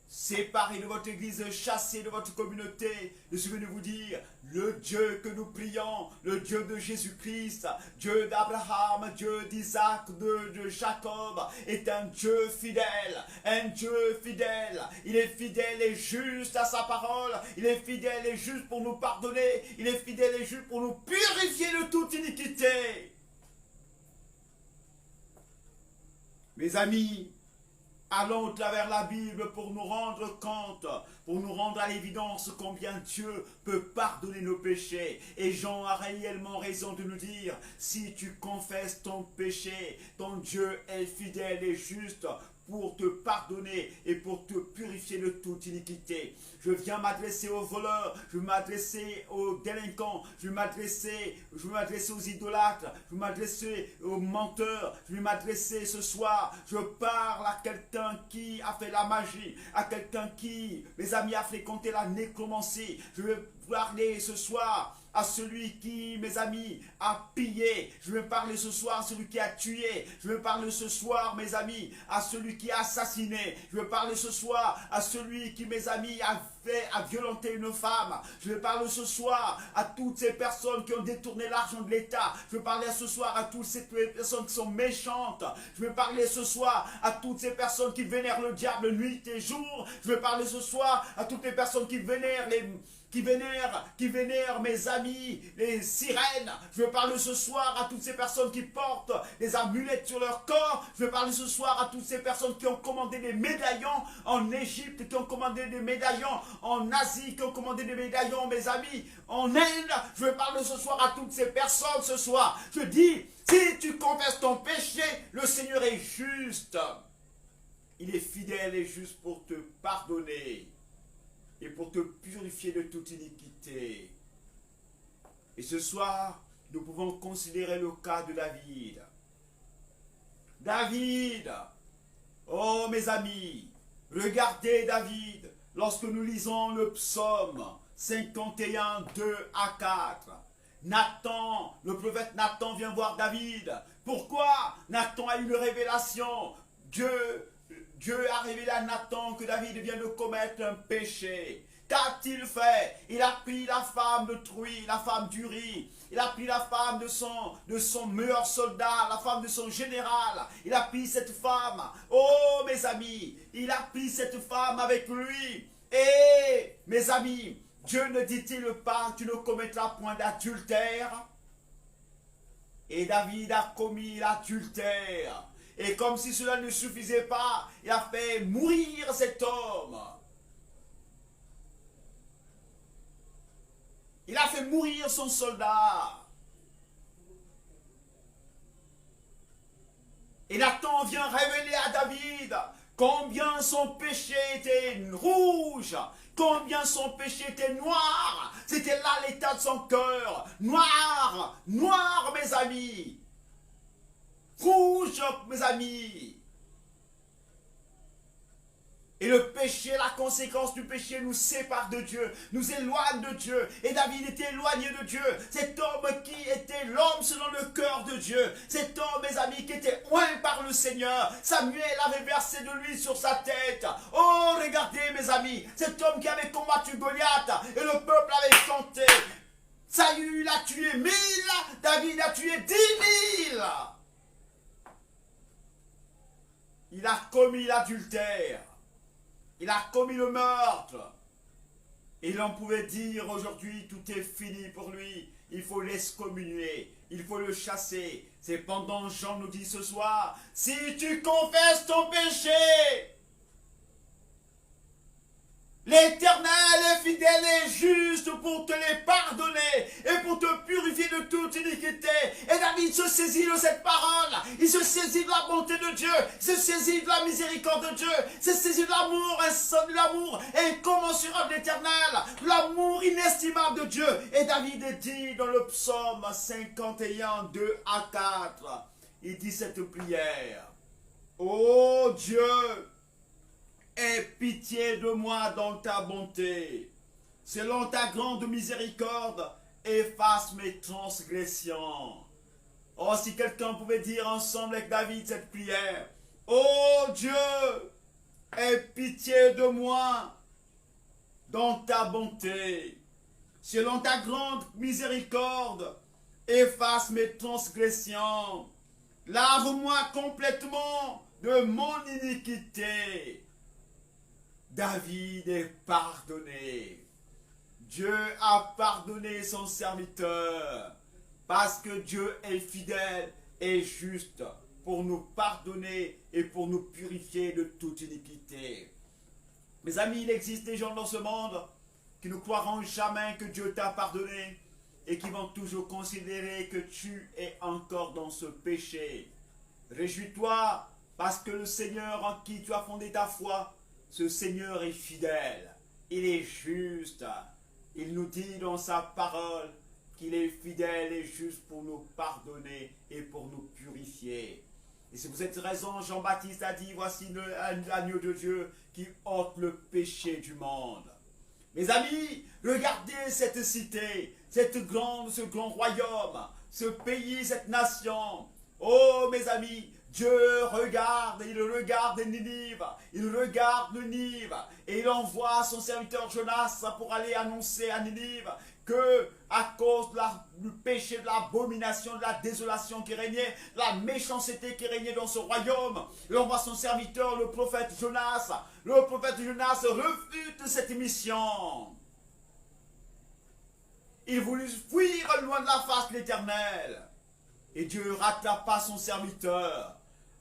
séparés de votre église, chassés de votre communauté. Je suis venu vous dire, le Dieu que nous prions, le Dieu de Jésus-Christ, Dieu d'Abraham, Dieu d'Isaac, de Jacob, est un Dieu fidèle, un Dieu fidèle. Il est fidèle et juste à sa parole, il est fidèle et juste pour nous pardonner, il est fidèle et juste pour nous purifier de toute iniquité. Mes amis, allons au travers la Bible pour nous rendre compte, pour nous rendre à l'évidence combien Dieu peut pardonner nos péchés. Et Jean a réellement raison de nous dire, si tu confesses ton péché, ton Dieu est fidèle et juste pour te pardonner et pour te purifier de toute iniquité. Je viens m'adresser aux voleurs, je vais m'adresser aux délinquants, je vais m'adresser aux idolâtres, je vais m'adresser aux menteurs, je vais m'adresser ce soir, je parle à quelqu'un qui a fait la magie, à quelqu'un qui, mes amis, a fréquenté la nécromancie. Je vais parler ce soir à celui qui, mes amis, a pillé. Je vais parler ce soir à celui qui a tué. Je vais parler ce soir, mes amis, à celui qui a assassiné. Je vais parler ce soir à celui qui, mes amis, a violenté une femme. Je vais parler ce soir à toutes ces personnes qui ont détourné l'argent de l'État. Je vais parler ce soir à toutes ces personnes qui sont méchantes. Je vais parler ce soir à toutes ces personnes qui vénèrent le diable nuit et jour. Je vais parler ce soir à toutes les personnes qui vénèrent mes amis, les sirènes. Je veux parler ce soir à toutes ces personnes qui portent des amulettes sur leur corps. Je veux parler ce soir à toutes ces personnes qui ont commandé des médaillons en Égypte, qui ont commandé des médaillons en Asie, qui ont commandé des médaillons, mes amis, en Inde. Je veux parler ce soir à toutes ces personnes ce soir. Je dis, si tu confesses ton péché, le Seigneur est juste. Il est fidèle et juste pour te pardonner et pour te purifier de toute iniquité. Et ce soir, nous pouvons considérer le cas de David. David, oh mes amis, regardez David, lorsque nous lisons le psaume 51, 2 à 4. Nathan, le prophète Nathan vient voir David. Pourquoi? Nathan a eu une révélation. Dieu a révélé à Nathan que David vient de commettre un péché. Qu'a-t-il fait? Il a pris la femme de Truie, la femme d'Uri. Il a pris la femme de son meilleur soldat, la femme de son général. Il a pris cette femme. Oh mes amis, il a pris cette femme avec lui. Et mes amis, Dieu ne dit-il pas, tu ne commettras point d'adultère? Et David a commis l'adultère. Et comme si cela ne suffisait pas, il a fait mourir cet homme. Il a fait mourir son soldat. vient révéler à David combien son péché était rouge, combien son péché était noir. C'était là l'état de son cœur. Noir, noir, mes amis. Rouge, mes amis. Et le péché, la conséquence du péché nous sépare de Dieu, nous éloigne de Dieu. Et David était éloigné de Dieu. Cet homme qui était l'homme selon le cœur de Dieu. Cet homme, mes amis, qui était oint par le Seigneur. Samuel avait versé de l'huile sur sa tête. Oh, regardez, mes amis, cet homme qui avait combattu Goliath. Et le peuple avait chanté. Saül a tué 1000, David a tué 10 000. Il a commis l'adultère. Il a commis le meurtre. Et l'on pouvait dire aujourd'hui, tout est fini pour lui. Il faut l'excommunier. Il faut le chasser. Cependant, Jean nous dit ce soir, si tu confesses ton péché, l'Éternel est fidèle et juste pour te les pardonner et pour te purifier de toute iniquité. Et David se saisit de cette parole. Il se saisit de la bonté de Dieu. Il se saisit de la miséricorde de Dieu. Il se saisit de l'amour incommensurable de l'Éternel. L'amour inestimable de Dieu. Et David est dit dans le psaume 51, 2 à 4. Il dit cette prière. Ô Dieu, aie pitié de moi dans ta bonté. Selon ta grande miséricorde, efface mes transgressions. Oh, si quelqu'un pouvait dire ensemble avec David cette prière. Oh Dieu, aie pitié de moi dans ta bonté. Selon ta grande miséricorde, efface mes transgressions. Lave-moi complètement de mon iniquité. David est pardonné. Dieu a pardonné son serviteur parce que Dieu est fidèle et juste pour nous pardonner et pour nous purifier de toute iniquité. Mes amis, il existe des gens dans ce monde qui ne croiront jamais que Dieu t'a pardonné et qui vont toujours considérer que tu es encore dans ce péché. Réjouis-toi parce que le Seigneur en qui tu as fondé ta foi, ce Seigneur est fidèle, il est juste. Il nous dit dans sa parole qu'il est fidèle et juste pour nous pardonner et pour nous purifier. Et c'est pour cette raison, Jean-Baptiste a dit, voici l'agneau de Dieu qui ôte le péché du monde. Mes amis, regardez cette cité, ce grand royaume, ce pays, cette nation. Oh mes amis, Dieu regarde, il regarde Ninive, il regarde Ninive et il envoie son serviteur Jonas pour aller annoncer à Ninive que à cause du péché, de l'abomination, de la désolation qui régnait, la méchanceté qui régnait dans ce royaume, il envoie son serviteur, le prophète Jonas. Le prophète Jonas refuse cette mission. Il voulut fuir loin de la face de l'Éternel. Et Dieu rattrapa son serviteur.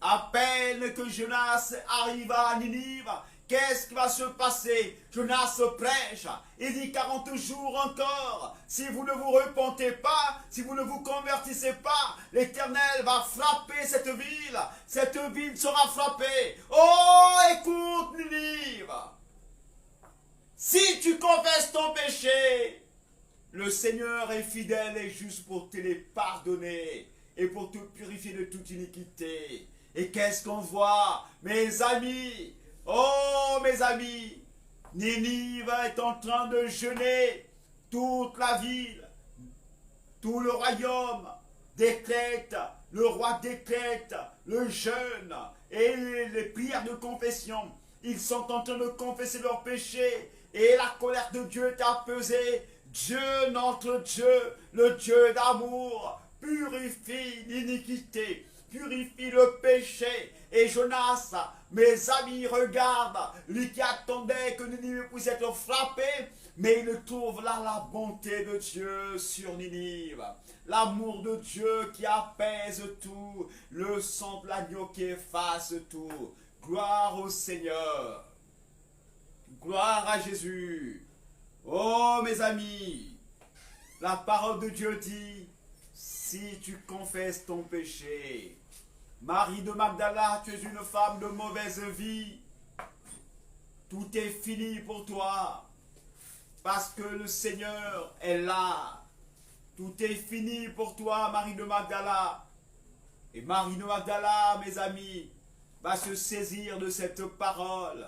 À peine que Jonas arriva à Ninive, qu'est-ce qui va se passer? Jonas prêche. Il dit 40 jours encore. Si vous ne vous repentez pas, si vous ne vous convertissez pas, l'Éternel va frapper cette ville. Cette ville sera frappée. Oh, écoute Ninive. Si tu confesses ton péché, le Seigneur est fidèle et juste pour te les pardonner et pour te purifier de toute iniquité. Et qu'est-ce qu'on voit, mes amis? Oh, mes amis, Ninive est en train de jeûner. Toute la ville, tout le royaume décrète, le roi décrète le jeûne et les prières de confession. Ils sont en train de confesser leurs péchés et la colère de Dieu est apaisée. Dieu, notre Dieu, le Dieu d'amour, purifie l'iniquité, purifie le péché. Et Jonas, mes amis, regarde, lui qui attendait que Ninive puisse être frappé, mais il trouve là la bonté de Dieu sur Ninive. L'amour de Dieu qui apaise tout, le sang de l'agneau qui efface tout. Gloire au Seigneur. Gloire à Jésus. Oh mes amis, la parole de Dieu dit, si tu confesses ton péché, Marie de Magdala, tu es une femme de mauvaise vie. Tout est fini pour toi. Parce que le Seigneur est là. Tout est fini pour toi, Marie de Magdala. Et Marie de Magdala, mes amis, va se saisir de cette parole.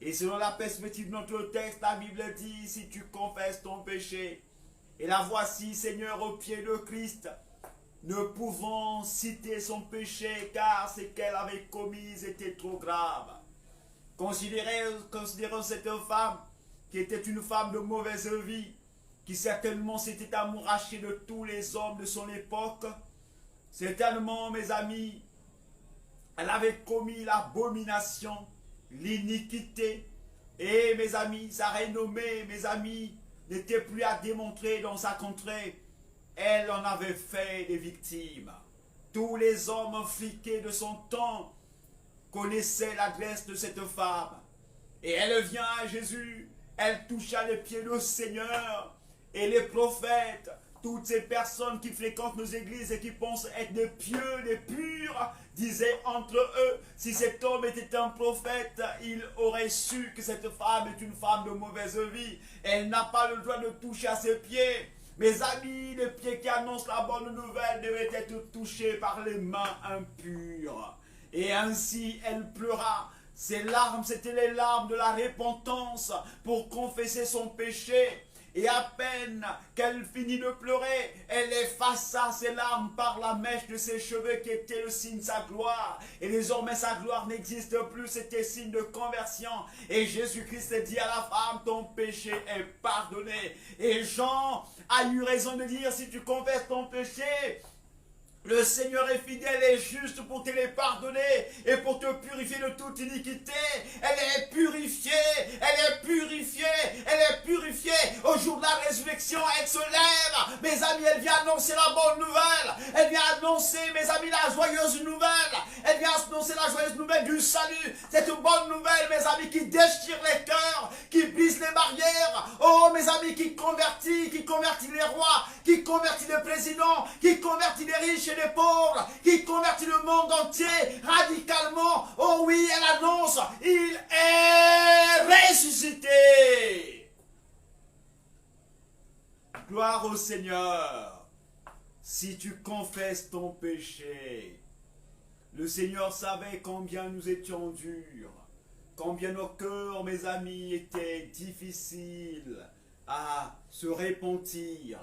Et selon la perspective de notre texte, la Bible dit, si tu confesses ton péché, et la voici, Seigneur, au pied de Christ, ne pouvant citer son péché, car ce qu'elle avait commis était trop grave. Considérons cette femme, qui était une femme de mauvaise vie, qui certainement s'était amourachée de tous les hommes de son époque. Certainement, mes amis, elle avait commis l'abomination, l'iniquité. Et mes amis, sa renommée, mes amis, n'était plus à démontrer dans sa contrée. Elle en avait fait des victimes. Tous les hommes friqués de son temps connaissaient l'adresse de cette femme. Et elle vient à Jésus, elle toucha les pieds du Seigneur. Et les prophètes, toutes ces personnes qui fréquentent nos églises et qui pensent être des pieux, des purs, disaient entre eux, si cet homme était un prophète, il aurait su que cette femme est une femme de mauvaise vie. Elle n'a pas le droit de toucher à ses pieds. Mes amis, les pieds qui annoncent la bonne nouvelle devaient être touchés par les mains impures. Et ainsi, elle pleura. Ses larmes, c'était les larmes de la repentance pour confesser son péché. Et à peine qu'elle finit de pleurer, elle effaça ses larmes par la mèche de ses cheveux qui était le signe de sa gloire. Et désormais sa gloire n'existe plus, c'était signe de conversion. Et Jésus-Christ dit à la femme, ton péché est pardonné. Et Jean a eu raison de dire, si tu confesses ton péché, le Seigneur est fidèle et juste pour te les pardonner et pour te purifier de toute iniquité. Elle est purifiée, elle est purifiée, elle est purifiée. Au jour de la résurrection, elle se lève. Mes amis, elle vient annoncer la bonne nouvelle. Elle vient annoncer, mes amis, la joyeuse nouvelle. Elle vient annoncer la joyeuse nouvelle du salut. Cette bonne nouvelle, mes amis, qui déchire les cœurs, qui brise les barrières. Oh, mes amis, qui convertit les rois, qui convertit les présidents, qui convertit les riches et les pauvres, qui convertit le monde entier radicalement. Oh oui, elle annonce, il est ressuscité. Gloire au Seigneur. Si tu confesses ton péché, le Seigneur savait combien nous étions durs, combien nos cœurs, mes amis, étaient difficiles à se repentir.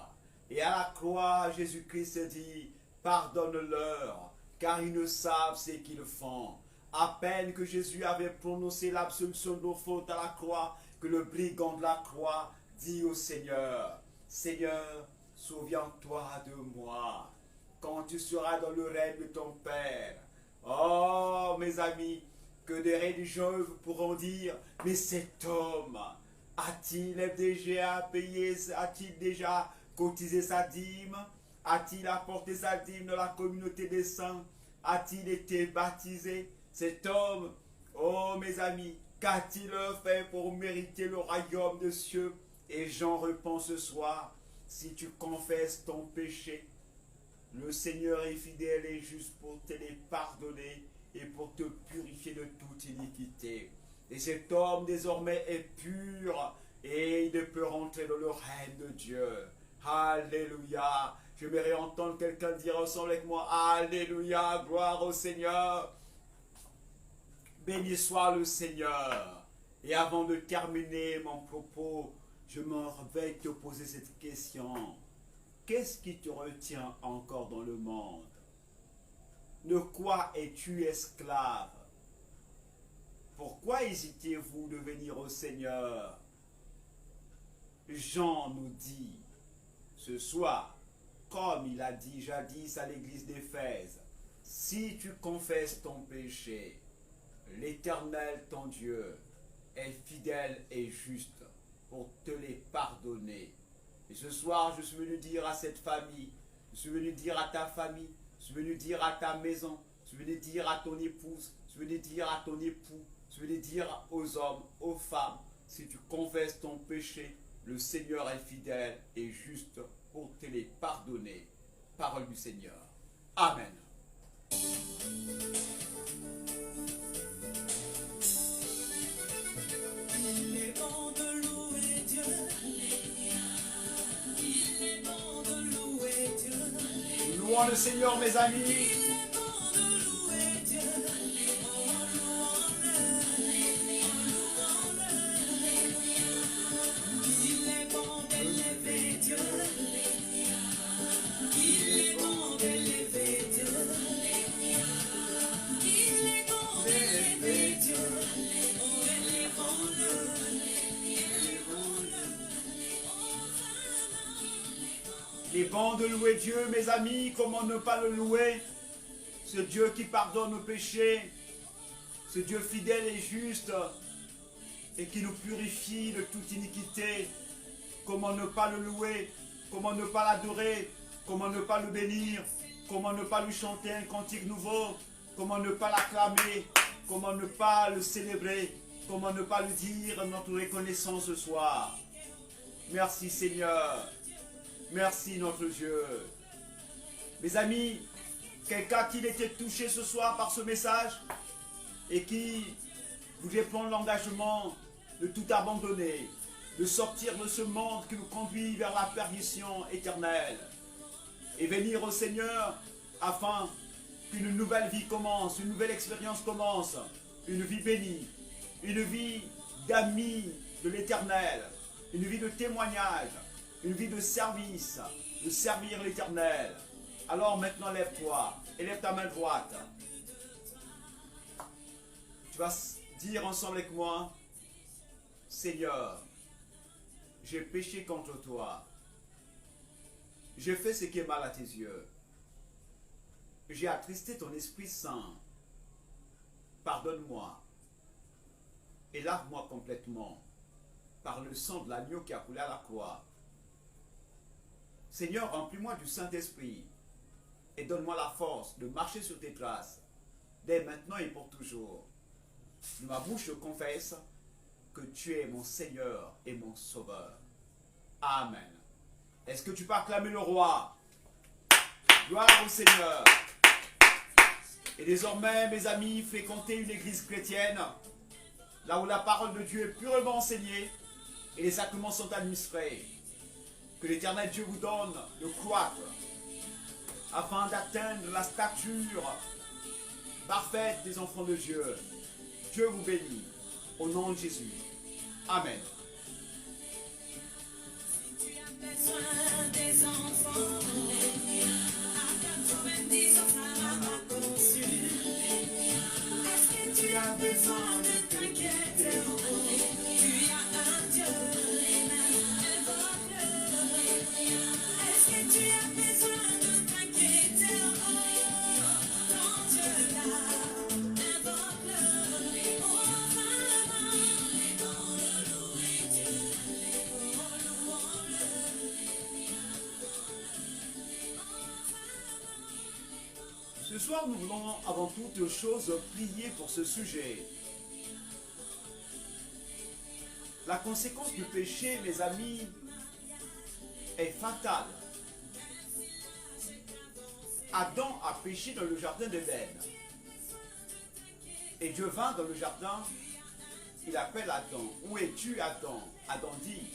Et à la croix, Jésus-Christ dit, pardonne-leur, car ils ne savent ce qu'ils font. À peine que Jésus avait prononcé l'absolution de nos fautes à la croix, que le brigand de la croix dit au Seigneur, Seigneur, souviens-toi de moi, quand tu seras dans le règne de ton Père. Oh, mes amis, que des religieux pourront dire, mais cet homme, a-t-il déjà payé, a-t-il déjà cotisé sa dîme? A-t-il apporté sa dîme dans la communauté des saints? A-t-il été baptisé? Cet homme, oh mes amis, qu'a-t-il fait pour mériter le royaume des cieux? Et Jean répond ce soir, si tu confesses ton péché, le Seigneur est fidèle et juste pour te les pardonner et pour te purifier de toute iniquité. Et cet homme désormais est pur et il ne peut rentrer dans le règne de Dieu. Alléluia. J'aimerais entendre quelqu'un dire ensemble avec moi, Alléluia, gloire au Seigneur. Béni soit le Seigneur. Et avant de terminer mon propos, je m'en vais te poser cette question. Qu'est-ce qui te retient encore dans le monde? De quoi es-tu esclave? Pourquoi hésitez-vous de venir au Seigneur? Jean nous dit ce soir, comme il a dit jadis à l'église d'Éphèse, si tu confesses ton péché, l'Éternel, ton Dieu, est fidèle et juste pour te les pardonner. Et ce soir, je suis venu dire à cette famille, je suis venu dire à ta famille, je suis venu dire à ta maison, je suis venu dire à ton épouse, je suis venu dire à ton époux, je suis venu dire aux hommes, aux femmes, si tu confesses ton péché, le Seigneur est fidèle et juste pour te les pardonner. Parole du Seigneur. Amen. Louons le Seigneur, mes amis. Il est bon de louer Dieu, mes amis. Comment ne pas le louer? Ce Dieu qui pardonne nos péchés, ce Dieu fidèle et juste et qui nous purifie de toute iniquité. Comment ne pas le louer? Comment ne pas l'adorer? Comment ne pas le bénir? Comment ne pas lui chanter un cantique nouveau? Comment ne pas l'acclamer? Comment ne pas le célébrer? Comment ne pas lui dire notre reconnaissance ce soir? Merci Seigneur. Merci notre Dieu. Mes amis, quelqu'un qui était touché ce soir par ce message et qui voulait prendre l'engagement de tout abandonner, de sortir de ce monde qui nous conduit vers la perdition éternelle et venir au Seigneur afin qu'une nouvelle vie commence, une nouvelle expérience commence, une vie bénie, une vie d'amis de l'éternel, une vie de témoignage, une vie de service, de servir l'éternel. Alors maintenant lève-toi et lève ta main droite. Tu vas dire ensemble avec moi: Seigneur, j'ai péché contre toi. J'ai fait ce qui est mal à tes yeux. J'ai attristé ton Esprit Saint. Pardonne-moi et lave-moi complètement par le sang de l'agneau qui a coulé à la croix. Seigneur, remplis-moi du Saint-Esprit et donne-moi la force de marcher sur tes traces, dès maintenant et pour toujours. De ma bouche, je confesse que tu es mon Seigneur et mon Sauveur. Amen. Est-ce que tu peux acclamer le roi? Gloire au Seigneur. Et désormais, mes amis, fréquentez une église chrétienne, là où la parole de Dieu est purement enseignée et les sacrements sont administrés. Que l'Éternel Dieu vous donne de croître afin d'atteindre la stature parfaite des enfants de Dieu. Dieu vous bénit au nom de Jésus. Amen. Si tu as besoin des enfants, à 90 ans, ça m'a pas conçu. Est-ce que tu as besoin de t'inquiéter? Tu as un Dieu, invoque-le. Est-ce que tu as besoin de t'inquiéter? Ton Dieu là, invoque-le. Oh, Ce soir, nous voulons avant toute chose prier pour ce sujet. La conséquence du péché, mes amis, est fatale. Adam a péché dans le jardin d'Éden. Et Dieu vint dans le jardin, il appelle Adam. Où es-tu, Adam? Adam dit: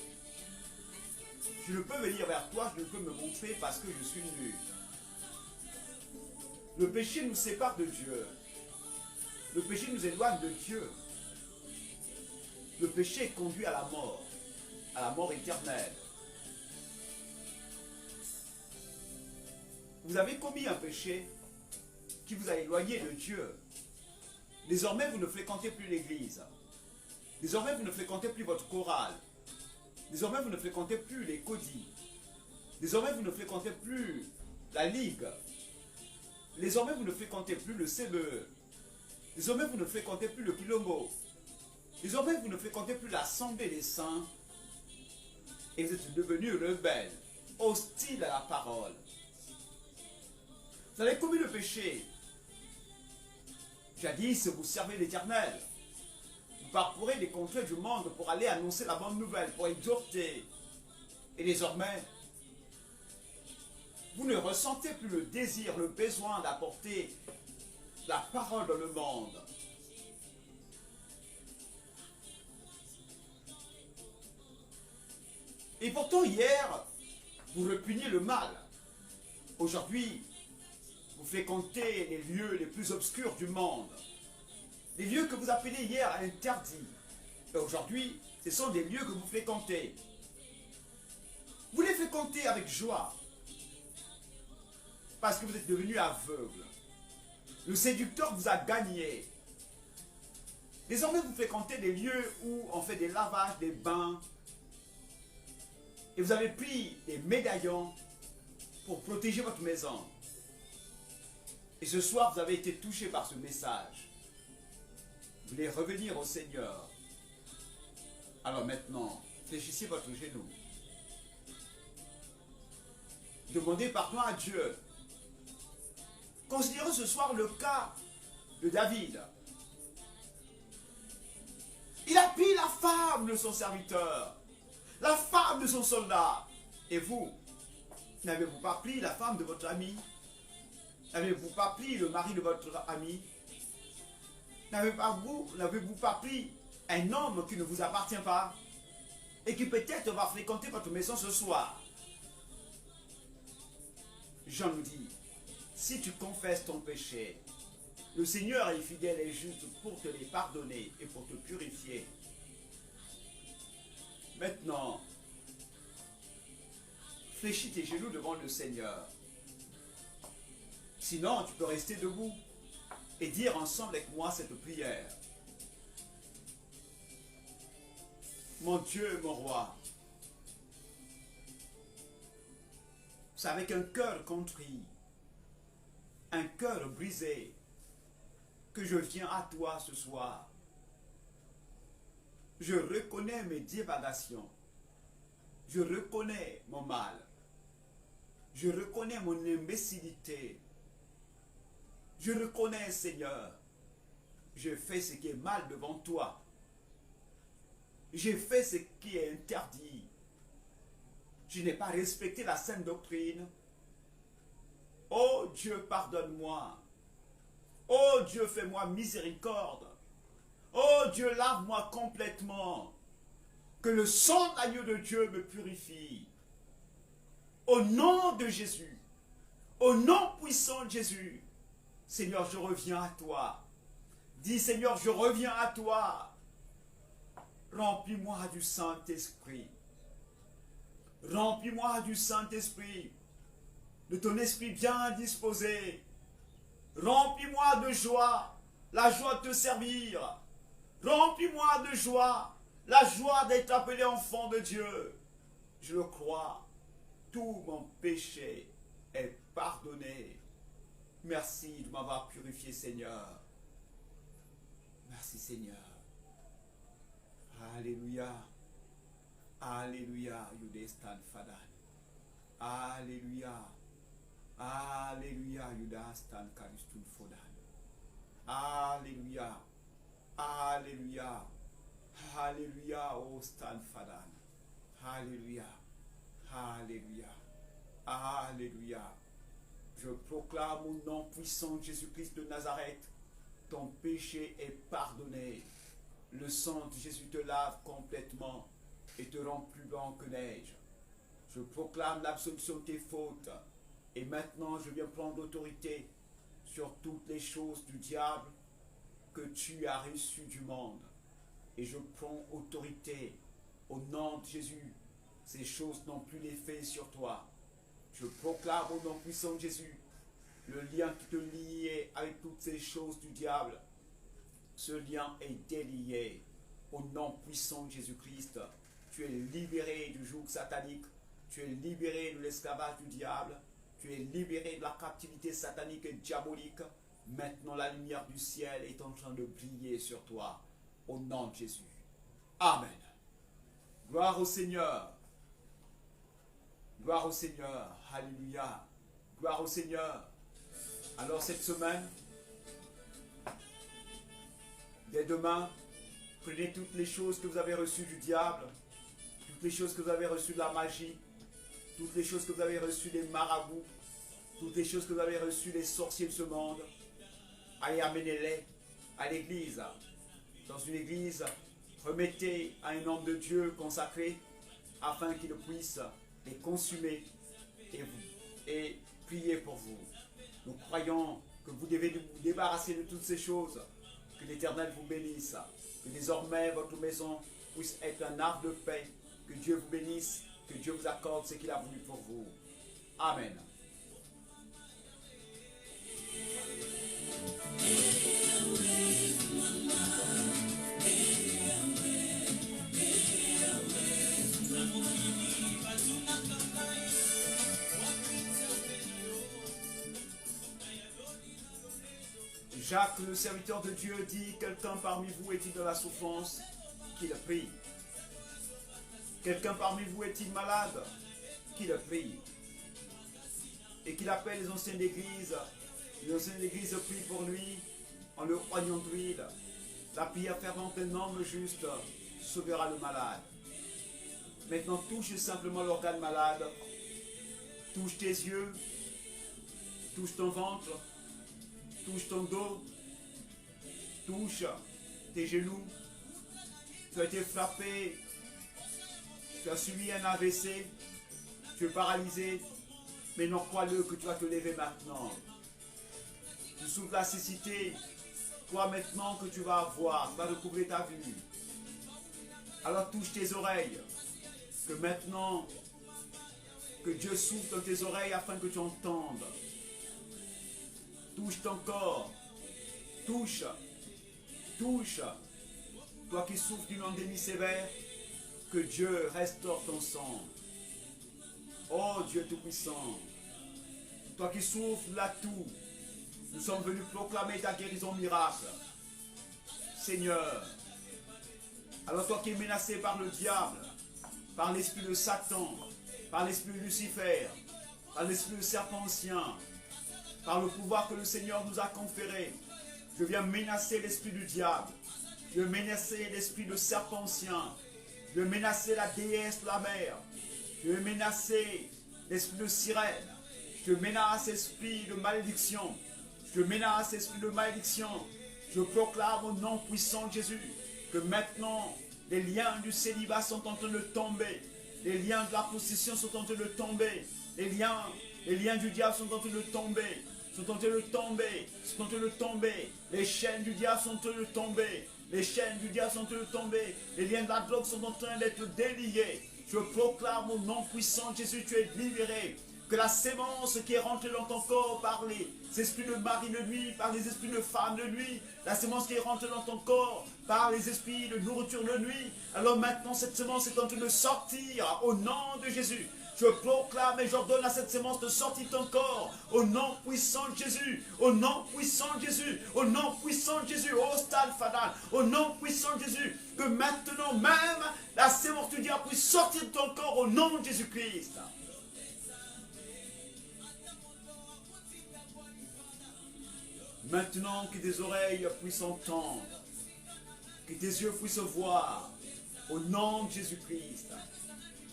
je ne peux venir vers toi, je ne peux me montrer parce que je suis nu. Le péché nous sépare de Dieu. Le péché nous éloigne de Dieu. Le péché conduit à la mort éternelle. Vous avez commis un péché qui vous a éloigné de Dieu. Désormais, vous ne fréquentez plus l'église. Désormais, vous ne fréquentez plus votre chorale. Désormais, vous ne fréquentez plus les codis. Désormais, vous ne fréquentez plus la ligue. Désormais, vous ne fréquentez plus le CBE. Désormais, vous ne fréquentez plus le Kilombo. Désormais, vous ne fréquentez plus l'Assemblée des Saints. Et vous êtes devenus rebelles, hostiles à la parole. Vous avez commis le péché. Jadis, vous servez l'Éternel. Vous parcourez les contrées du monde pour aller annoncer la bonne nouvelle, pour exhorter. Et désormais, vous ne ressentez plus le désir, le besoin d'apporter la parole dans le monde. Et pourtant, hier, vous repugniez le mal. Aujourd'hui, Vous fréquentez les lieux les plus obscurs du monde. Les lieux que vous appelez hier interdits. Et aujourd'hui, ce sont des lieux que vous fréquentez. Vous les fréquentez avec joie. Parce que vous êtes devenu aveugle. Le séducteur vous a gagné. Désormais, vous fréquentez des lieux où on fait des lavages, des bains. Et vous avez pris des médaillons pour protéger votre maison. Et ce soir, vous avez été touché par ce message. Vous voulez revenir au Seigneur. Alors maintenant, fléchissez votre genou. Demandez pardon à Dieu. Considérez ce soir le cas de David. Il a pris la femme de son serviteur, la femme de son soldat. Et vous, n'avez-vous pas pris la femme de votre ami? N'avez-vous pas pris le mari de votre ami? N'avez-vous pas pris un homme qui ne vous appartient pas et qui peut-être va fréquenter votre maison ce soir? Jean nous dit, si tu confesses ton péché, le Seigneur est fidèle et juste pour te les pardonner et pour te purifier. Maintenant, fléchis tes genoux devant le Seigneur. Sinon, tu peux rester debout et dire ensemble avec moi cette prière. Mon Dieu, mon roi, c'est avec un cœur contrit, un cœur brisé, que je viens à toi ce soir. Je reconnais mes divagations. Je reconnais mon mal. Je reconnais mon imbécilité. Je reconnais, Seigneur, je fais ce qui est mal devant toi. J'ai fait ce qui est interdit. Je n'ai pas respecté la sainte doctrine. Oh Dieu, pardonne-moi. Oh Dieu, fais-moi miséricorde. Oh Dieu, lave-moi complètement. Que le sang de l'agneau de Dieu me purifie. Au nom de Jésus, au nom puissant de Jésus, Seigneur, je reviens à toi. Dis, Seigneur, je reviens à toi. Remplis-moi du Saint-Esprit. Remplis-moi du Saint-Esprit. De ton esprit bien disposé. Remplis-moi de joie, la joie de te servir. Remplis-moi de joie, la joie d'être appelé enfant de Dieu. Je le crois, tout mon péché est pardonné. Merci de m'avoir purifié, Seigneur. Merci, Seigneur. Alléluia. Alléluia. Yudestan Fadan. Alléluia. Alléluia. Yudastan Karistun Fodan. Alléluia. Alléluia. Alléluia. Oh Stan Fadan. Alléluia. Alléluia. Alléluia. Je proclame au nom puissant de Jésus-Christ de Nazareth, ton péché est pardonné. Le sang de Jésus te lave complètement et te rend plus blanc que neige. Je proclame l'absolution de tes fautes. Et maintenant, je viens prendre l'autorité sur toutes les choses du diable que tu as reçues du monde. Et je prends autorité au nom de Jésus. Ces choses n'ont plus d'effet sur toi. Je proclame au nom puissant de Jésus le lien qui te liait avec toutes ces choses du diable. Ce lien est délié au nom puissant de Jésus-Christ. Tu es libéré du joug satanique. Tu es libéré de l'esclavage du diable. Tu es libéré de la captivité satanique et diabolique. Maintenant, la lumière du ciel est en train de briller sur toi. Au nom de Jésus. Amen. Gloire au Seigneur. Gloire au Seigneur. Alléluia. Gloire au Seigneur. Alors cette semaine, dès demain, prenez toutes les choses que vous avez reçues du diable, toutes les choses que vous avez reçues de la magie, toutes les choses que vous avez reçues des marabouts, toutes les choses que vous avez reçues des sorciers de ce monde. Allez, amenez-les à l'église. Dans une église, remettez à un homme de Dieu consacré afin qu'il puisse les consumer et prier pour vous. Nous croyons croyons que vous devez vous débarrasser de toutes ces choses. Que l'Éternel vous bénisse. Que désormais votre maison puisse être un arbre de paix. Que Dieu vous bénisse. Que Dieu vous accorde ce qu'il a voulu pour vous. Amen. Jacques, le serviteur de Dieu, dit: quelqu'un parmi vous est-il dans la souffrance? Qu'il prie. Quelqu'un parmi vous est-il malade? Qu'il prie. Et qu'il appelle les anciens d'église. Les anciens d'église prient pour lui en le roignant d'huile. La prière fervente d'un homme juste sauvera le malade. Maintenant, touche simplement l'organe malade. Touche tes yeux. Touche ton ventre. Touche ton dos. Touche tes genoux. Tu as été frappé. Tu as subi un AVC. Tu es paralysé. Mais non, crois-le que tu vas te lever maintenant. Tu souffres la cécité. Crois maintenant que tu vas avoir. Tu vas recouvrer ta vue. Alors touche tes oreilles. Que maintenant, que Dieu souffle dans tes oreilles afin que tu entendes. Touche ton corps. Touche. Touche. Toi qui souffres d'une endémie sévère, que Dieu restaure ton sang. Oh Dieu Tout-Puissant. Toi qui souffres là tout, nous sommes venus proclamer ta guérison miracle. Seigneur. Alors toi qui es menacé par le diable, par l'esprit de Satan, par l'esprit de Lucifer, par l'esprit de serpent ancien, par le pouvoir que le Seigneur nous a conféré, je viens menacer l'esprit du diable. Je viens menacer l'esprit de serpent ancien. Je viens menacer la déesse de la mer. Je viens menacer l'esprit de sirène. Je menace l'esprit de malédiction. Je menace l'esprit de malédiction. Je proclame au nom puissant de Jésus que maintenant les liens du célibat sont en train de tomber. Les liens de la possession sont en train de tomber. Les liens du diable sont en train de tomber. Sont en train de tomber, sont en train de tomber. Les chaînes du diable sont en train de tomber. Les chaînes du diable sont en train de tomber. Les liens de la drogue sont en train d'être déliés. Je proclame au nom puissant de Jésus, tu es libéré. Que la sémence qui est rentrée dans ton corps par les esprits de mari de nuit, par les esprits de femme de nuit, la sémence qui est rentrée dans ton corps par les esprits de nourriture de nuit, alors maintenant cette sémence est en train de sortir au nom de Jésus. Je proclame et j'ordonne à cette sémence de sortir de ton corps au nom puissant de Jésus, au nom puissant de Jésus, au nom puissant de Jésus, au stade fadal, au nom puissant de Jésus, que maintenant même la sémence du diable puisse sortir de ton corps au nom de Jésus-Christ. Maintenant que tes oreilles puissent entendre, que tes yeux puissent voir, au nom de Jésus-Christ.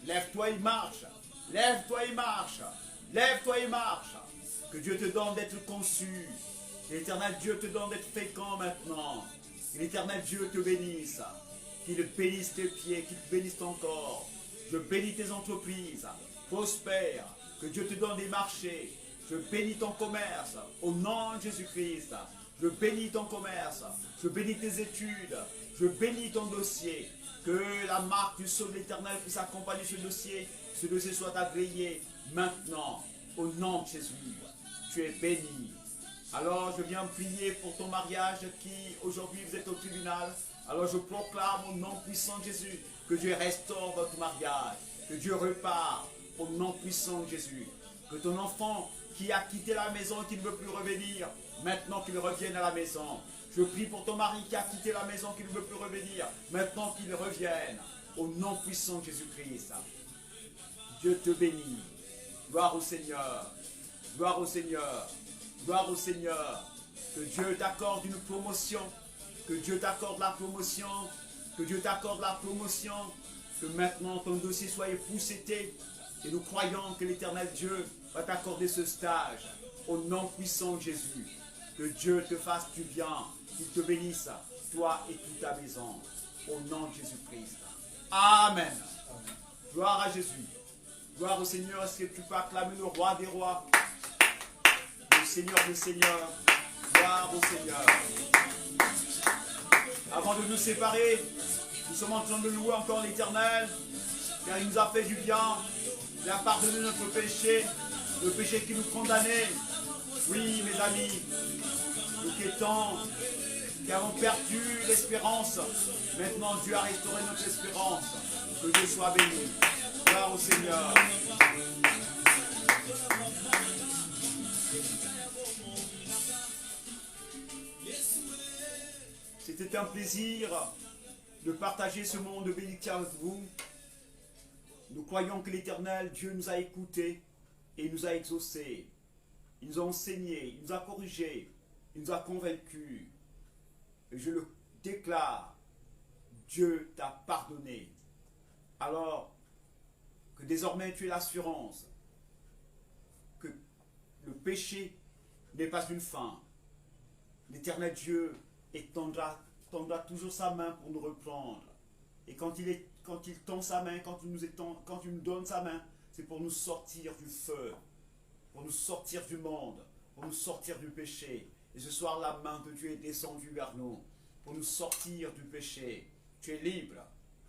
Lève-toi et marche. Lève-toi et marche. Lève-toi et marche. Que Dieu te donne d'être conçu. Que l'Éternel Dieu te donne d'être fécond maintenant. Que l'Éternel Dieu te bénisse. Qu'il bénisse tes pieds, qu'il bénisse ton corps. Je bénis tes entreprises. Prospère. Que Dieu te donne des marchés. Je bénis ton commerce. Au nom de Jésus-Christ. Je bénis ton commerce. Je bénis tes études. Je bénis ton dossier. Que la marque du sceau de l'Éternel puisse accompagner ce dossier. Ce dossier soit agréé maintenant. Au nom de Jésus. Tu es béni. Alors je viens prier pour ton mariage qui aujourd'hui vous êtes au tribunal. Alors je proclame au nom puissant de Jésus que Dieu restaure votre mariage. Que Dieu repart au nom puissant de Jésus. Que ton enfant qui a quitté la maison et qui ne veut plus revenir, maintenant qu'il revienne à la maison. Je prie pour ton mari qui a quitté la maison, qui ne veut plus revenir, maintenant qu'il revienne. Au nom puissant de Jésus-Christ. Dieu te bénit. Gloire au Seigneur. Gloire au Seigneur. Gloire au Seigneur. Que Dieu t'accorde une promotion. Que Dieu t'accorde la promotion. Que Dieu t'accorde la promotion. Que maintenant ton dossier soit épousseté. Et nous croyons que l'Éternel Dieu va t'accorder ce stage. Au nom puissant de Jésus. Que Dieu te fasse du bien. Qu'il te bénisse, toi et toute ta maison. Au nom de Jésus-Christ. Amen. Gloire à Jésus. Gloire au Seigneur. Est-ce que tu peux acclamer le roi des rois? Le Seigneur des Seigneurs. Gloire au Seigneur. Avant de nous séparer, nous sommes en train de louer encore l'Éternel, car il nous a fait du bien. Il a pardonné notre péché, le péché qui nous condamnait. Oui, mes amis, nous qui avons perdu l'espérance, maintenant Dieu a restauré notre espérance. Que Dieu soit béni. Gloire au Seigneur. C'était un plaisir de partager ce moment de bénédiction avec vous. Nous croyons que l'Éternel, Dieu nous a écoutés et nous a exaucés. Il nous a enseigné, il nous a corrigés, il nous a convaincus. Et je le déclare, Dieu t'a pardonné. Alors que désormais tu aies l'assurance que le péché n'est pas une fin. L'Éternel Dieu tendra toujours sa main pour nous reprendre. Et quand il tend sa main, quand il nous donne sa main, c'est pour nous sortir du feu, pour nous sortir du monde, pour nous sortir du péché. Et ce soir, la main de Dieu est descendue vers nous, pour nous sortir du péché. Tu es libre,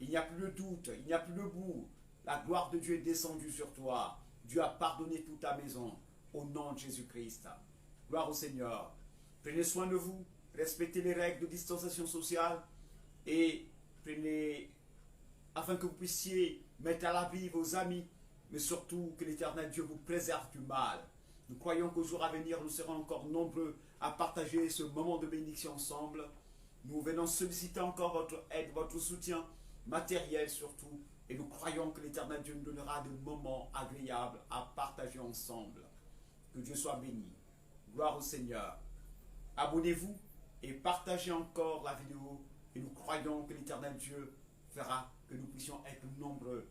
il n'y a plus de doute, il n'y a plus de bout. La gloire de Dieu est descendue sur toi. Dieu a pardonné toute ta maison, au nom de Jésus-Christ. Gloire au Seigneur. Prenez soin de vous, respectez les règles de distanciation sociale et afin que vous puissiez mettre à l'abri vos amis, mais surtout que l'Éternel Dieu vous préserve du mal. Nous croyons qu'au jour à venir, nous serons encore nombreux à partager ce moment de bénédiction ensemble. Nous venons solliciter encore votre aide, votre soutien matériel surtout, et nous croyons que l'Éternel Dieu nous donnera des moments agréables à partager ensemble. Que Dieu soit béni. Gloire au Seigneur. Abonnez-vous et partagez encore la vidéo, et nous croyons que l'Éternel Dieu fera que nous puissions être nombreux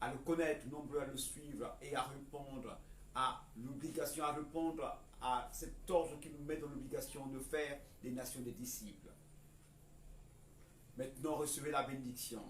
à le connaître, nombreux à le suivre et à répondre à l'obligation, à répondre à cet ordre qui nous met dans l'obligation de faire des nations des disciples. Maintenant, recevez la bénédiction.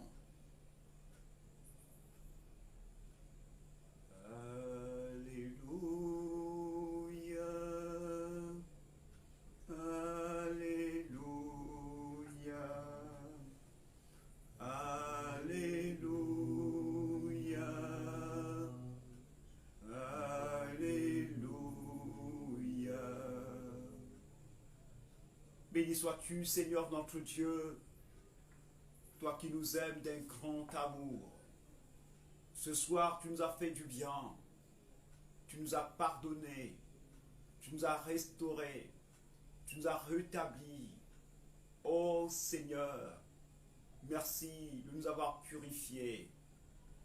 Béni sois-tu, Seigneur notre Dieu, toi qui nous aimes d'un grand amour. Ce soir, tu nous as fait du bien, tu nous as pardonné, tu nous as restaurés, tu nous as rétablis. Ô Seigneur, merci de nous avoir purifiés.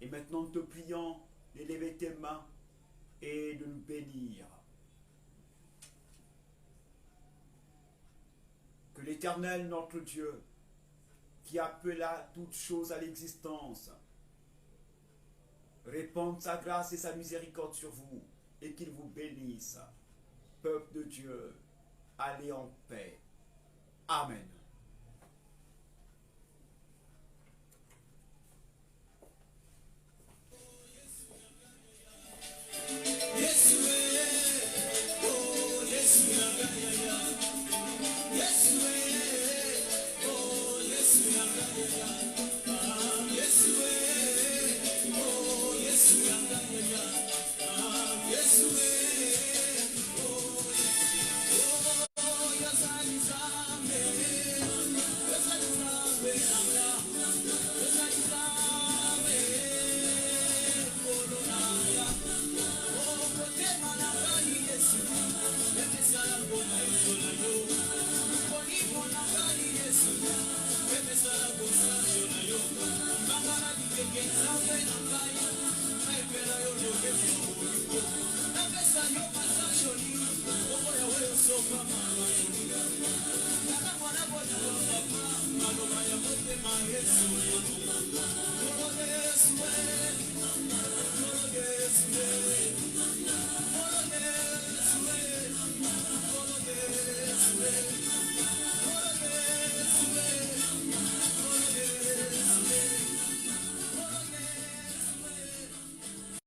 Et maintenant, nous te prions d'élever tes mains et de nous bénir. Que l'Éternel, notre Dieu, qui appela toutes choses à l'existence, répande sa grâce et sa miséricorde sur vous et qu'il vous bénisse. Peuple de Dieu, allez en paix. Amen. Yes,